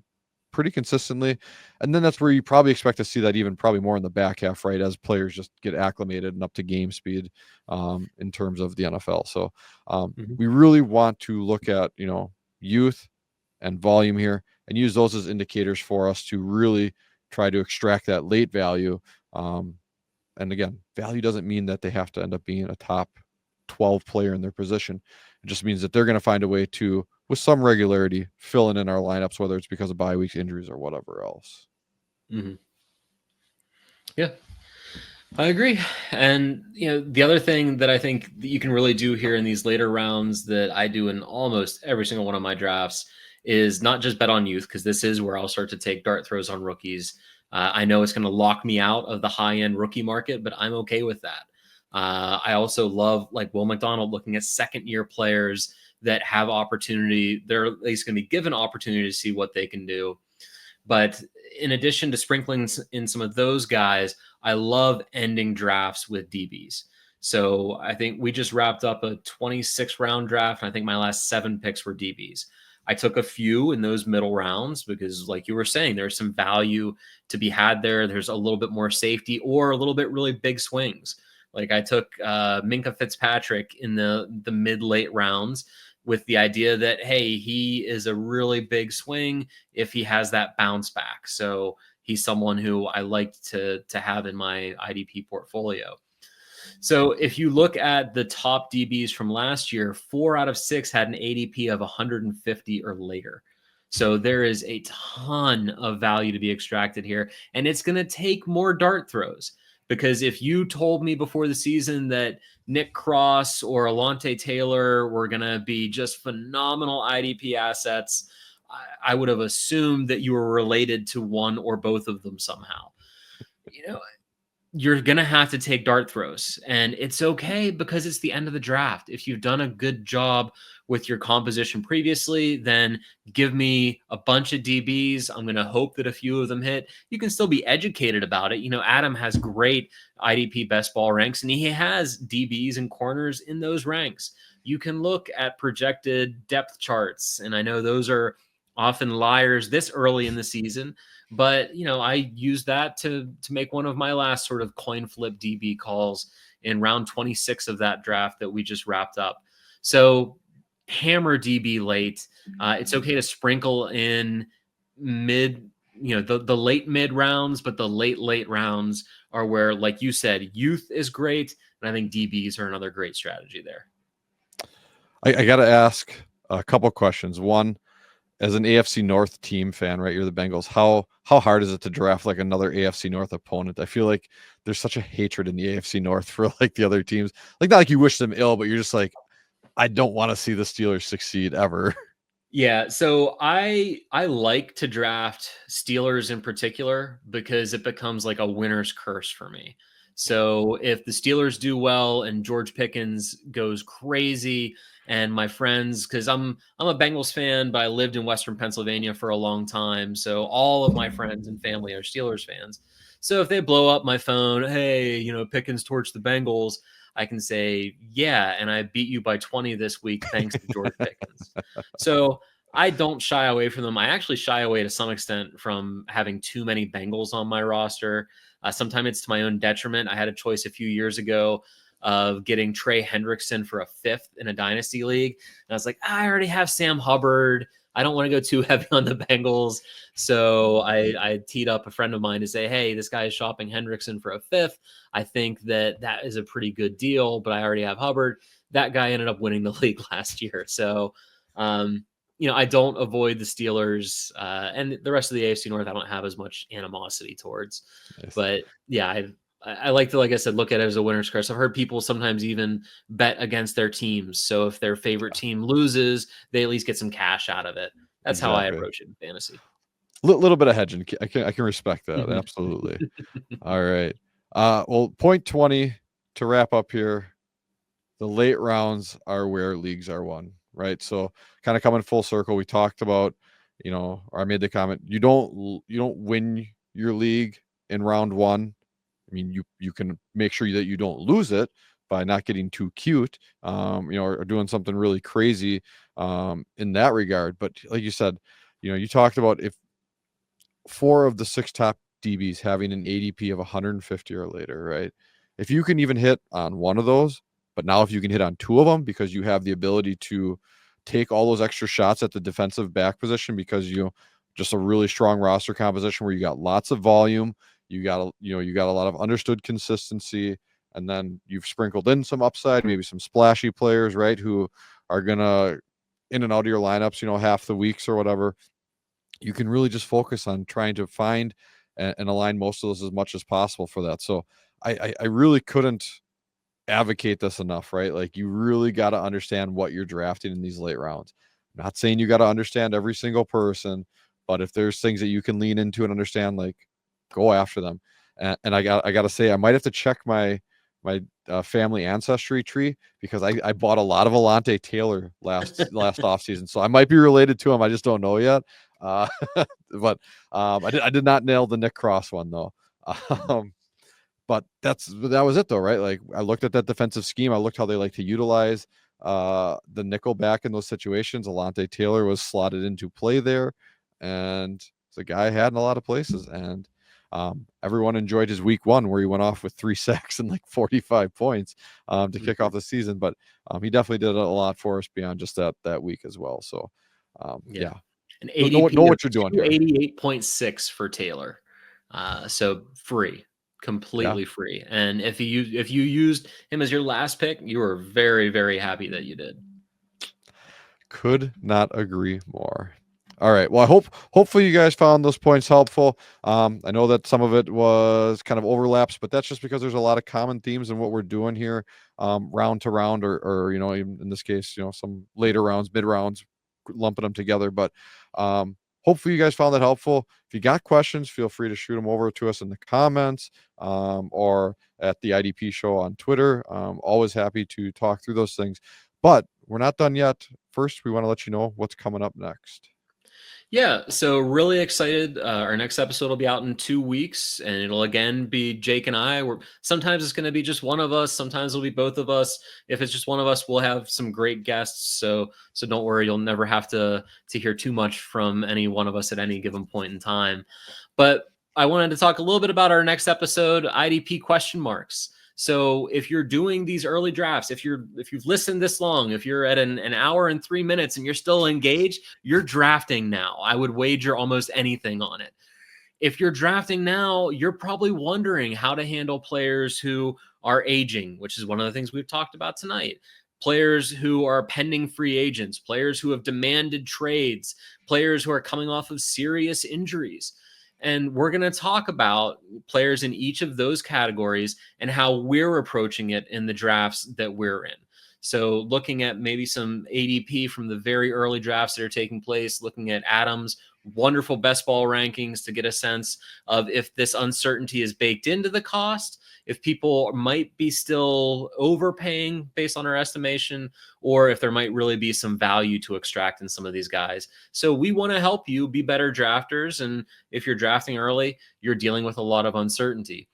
pretty consistently. And then that's where you probably expect to see that even probably more in the back half, right? As players just get acclimated and up to game speed in terms of the NFL. So Mhm. we really want to look at, youth and volume here and use those as indicators for us to really try to extract that late value. And again, value doesn't mean that they have to end up being a top 12 player in their position. It just means that they're going to find a way to, with some regularity, fill in our lineups, whether it's because of bye weeks, injuries, or whatever else. Mhm. Yeah. I agree. And the other thing that I think that you can really do here in these later rounds that I do in almost every single one of my drafts is not just bet on youth, because this is where I'll start to take dart throws on rookies. I know it's going to lock me out of the high end rookie market, but I'm okay with that. I also love, like Will McDonald, looking at second year players that have opportunity. They're at least going to be given opportunity to see what they can do. But in addition to sprinkling in some of those guys, I love ending drafts with DBs. So I think we just wrapped up a 26 round draft. And I think my last 7 picks were DBs. I took a few in those middle rounds because, like you were saying, there's some value to be had there. There's a little bit more safety or a little bit really big swings. Like I took Minka Fitzpatrick in the mid late rounds with the idea that, hey, he is a really big swing if he has that bounce back. So he's someone who I like to have in my IDP portfolio. So if you look at the top DBs from last year, 4 out of 6 had an ADP of 150 or later. So there is a ton of value to be extracted here, and it's going to take more dart throws. Because if you told me before the season that Nick Cross or Alontae Taylor were going to be just phenomenal IDP assets, I would have assumed that you were related to one or both of them somehow. You know, you're going to have to take dart throws, and it's okay because it's the end of the draft. If you've done a good job with your composition previously, then give me a bunch of DBs. I'm going to hope that a few of them hit. You can still be educated about it. Adam has great IDP best ball ranks, and he has DBs and corners in those ranks. You can look at projected depth charts, and I know those are often liars this early in the season, but I used that to make one of my last sort of coin flip DB calls in round 26 of that draft that we just wrapped up. So hammer DB late. It's okay to sprinkle in mid, the late mid rounds, but the late rounds are where, like you said, youth is great, and I think DBs are another great strategy there. I got to ask a couple questions. One, as an AFC North team fan, right? You're the Bengals. How hard is it to draft like another AFC North opponent? I feel like there's such a hatred in the AFC North for like the other teams. Like not like you wish them ill, but you're just like, I don't want to see the Steelers succeed ever. Yeah, so I like to draft Steelers in particular because it becomes like a winner's curse for me. So if the Steelers do well and George Pickens goes crazy and my friends, because I'm a Bengals fan, but I lived in Western Pennsylvania for a long time, so all of my friends and family are Steelers fans. So if they blow up my phone, hey, Pickens torched the Bengals, I can say, yeah, and I beat you by 20 this week thanks to George Pickens. So I don't shy away from them. I actually shy away to some extent from having too many Bengals on my roster. Sometimes it's to my own detriment. I had a choice a few years ago of getting Trey Hendrickson for a 5th in a dynasty league. And I was like, I already have Sam Hubbard. I don't want to go too heavy on the Bengals. So I teed up a friend of mine to say, hey, this guy is shopping Hendrickson for a 5th. I think that is a pretty good deal, but I already have Hubbard. That guy ended up winning the league last year. So, I don't avoid the Steelers and the rest of the AFC North. I don't have as much animosity towards, Nice. but yeah, I like to, like I said, look at it as a winner's curse. I've heard people sometimes even bet against their teams. So if their favorite team loses, they at least get some cash out of it. That's how I Exactly. approach it in fantasy. Little bit of hedging. I can respect that. Mhm. Absolutely. All right. Well, point 20 to wrap up here. The late rounds are where leagues are won, right? So kind of coming full circle, we talked about, or I made the comment, you don't win your league in round 1. I mean, you can make sure that you don't lose it by not getting too cute, or doing something really crazy in that regard. But like you said, you talked about if 4 of the 6 top DBs having an ADP of 150 or later, right? If you can even hit on one of those, but now if you can hit on 2 of them because you have the ability to take all those extra shots at the defensive back position because you just a really strong roster composition where you got lots of volume, you got a lot of understood consistency, and then you've sprinkled in some upside, maybe some splashy players, right, who are gonna in and out of your lineups, half the weeks or whatever. You can really just focus on trying to find and align most of those as much as possible for that. So I really couldn't advocate this enough, right? Like you really got to understand what you're drafting in these late rounds. I'm not saying you got to understand every single person, but if there's things that you can lean into and understand, like go after them. And I got to say, I might have to check my family ancestry tree because I bought a lot of Alante Taylor last off season, so I might be related to him. I just don't know yet. Uh, but I did not nail the Nick Cross one though. Um, but that was it though, right? Like I looked at that defensive scheme. I looked how they like to utilize the nickel back in those situations. Alante Taylor was slotted into play there, and the guy had in a lot of places. And everyone enjoyed his week 1 where he went off with 3 sacks and like 45 points to kick off the season. But he definitely did a lot for us beyond just that week as well. So yeah. An Know ADP what of you're doing here. 288.6 for Taylor. So free, Yeah. completely free. And if you used him as your last pick, you were very, very happy that you did. Could not agree more. All right. Well, hopefully you guys found those points helpful. I know that some of it was kind of overlaps, but that's just because there's a lot of common themes in what we're doing here, round to round, or even in this case, some later rounds, mid rounds, lumping them together. But hopefully you guys found that helpful. If you got questions, feel free to shoot them over to us in the comments or at the IDP show on Twitter. Always happy to talk through those things. But we're not done yet. First, we want to let you know what's coming up next. Yeah, so really excited. Our next episode will be out in 2 weeks, and it'll again be Jake and I. Sometimes it's going to be just one of us. Sometimes it'll be both of us. If it's just one of us, we'll have some great guests. So don't worry, you'll never have to hear too much from any one of us at any given point in time. But I wanted to talk a little bit about our next episode, IDP question marks. So if you're doing these early drafts, if you've listened this long, if you're at an hour and 3 minutes and you're still engaged, you're drafting now. I would wager almost anything on it. If you're drafting now, you're probably wondering how to handle players who are aging, which is one of the things we've talked about tonight. Players who are pending free agents, players who have demanded trades, players who are coming off of serious injuries. And we're going to talk about players in each of those categories and how we're approaching it in the drafts that we're in. So looking at maybe some ADP from the very early drafts that are taking place, looking at Adam's wonderful best ball rankings to get a sense of if this uncertainty is baked into the cost, if people might be still overpaying based on our estimation, or if there might really be some value to extract in some of these guys. So we want to help you be better drafters. And if you're drafting early, you're dealing with a lot of uncertainty.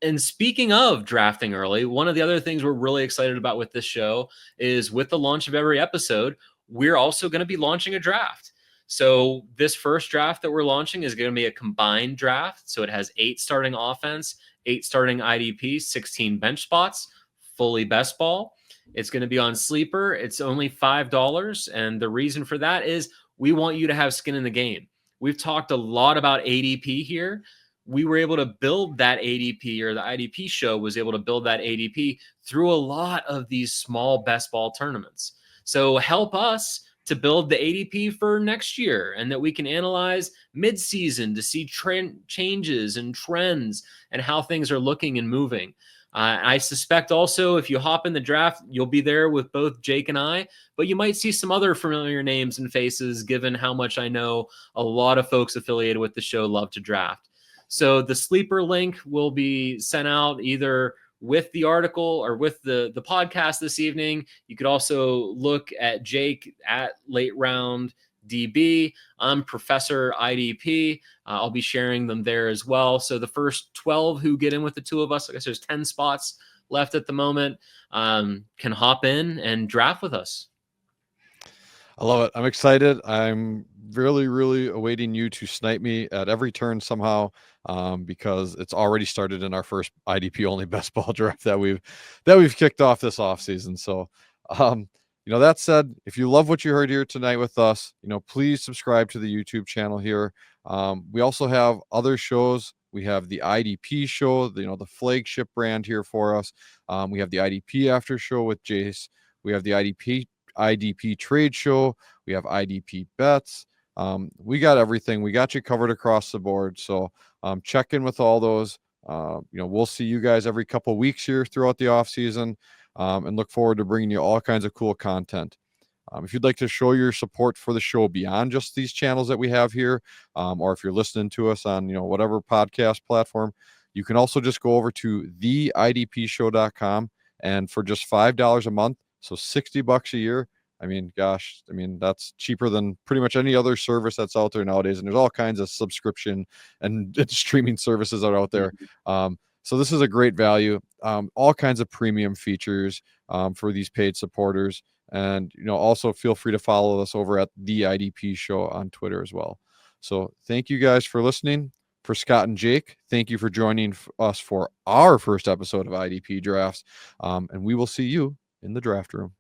And speaking of drafting early, one of the other things we're really excited about with this show is with the launch of every episode, we're also going to be launching a draft. So this first draft that we're launching is going to be a combined draft. So it has 8 starting offense, 8 starting IDP, 16 bench spots, fully best ball. It's going to be on Sleeper. It's only $5. And the reason for that is we want you to have skin in the game. We've talked a lot about ADP here. We were able to build that ADP, or the IDP show was able to build that ADP through a lot of these small best ball tournaments. So help us to build the ADP for next year, and that we can analyze mid-season to see changes and trends and how things are looking and moving. I suspect also if you hop in the draft, you'll be there with both Jake and I, but you might see some other familiar names and faces, given how much I know a lot of folks affiliated with the show love to draft. So the Sleeper link will be sent out either with the article or with the podcast this evening. You could also look at Jake at Late Round DB. I'm Professor IDP. I'll be sharing them there as well. So the first 12 who get in with the two of us, I guess there's 10 spots left at the moment, can hop in and draft with us. I love it. I'm excited. I'm really, really awaiting you to snipe me at every turn somehow, because it's already started in our first IDP only best ball draft that we've kicked off this offseason. So, that said, if you love what you heard here tonight with us, please subscribe to the YouTube channel here. We also have other shows. We have the IDP show, the flagship brand here for us. We have the IDP after show with Jace. We have the IDP trade show. We have IDP bets. We got everything. We got you covered across the board. So check in with all those. We'll see you guys every couple weeks here throughout the off season, and look forward to bringing you all kinds of cool content. If you'd like to show your support for the show beyond just these channels that we have here, or if you're listening to us on whatever podcast platform, you can also just go over to theidpshow.com, and for just $5 a month, so $60 a year. That's cheaper than pretty much any other service that's out there nowadays. And there's all kinds of subscription and streaming services that are out there. So this is a great value. All kinds of premium features for these paid supporters. And, also feel free to follow us over at the IDP show on Twitter as well. So thank you guys for listening. For Scott and Jake, thank you for joining us for our first episode of IDP Drafts. And we will see you in the draft room.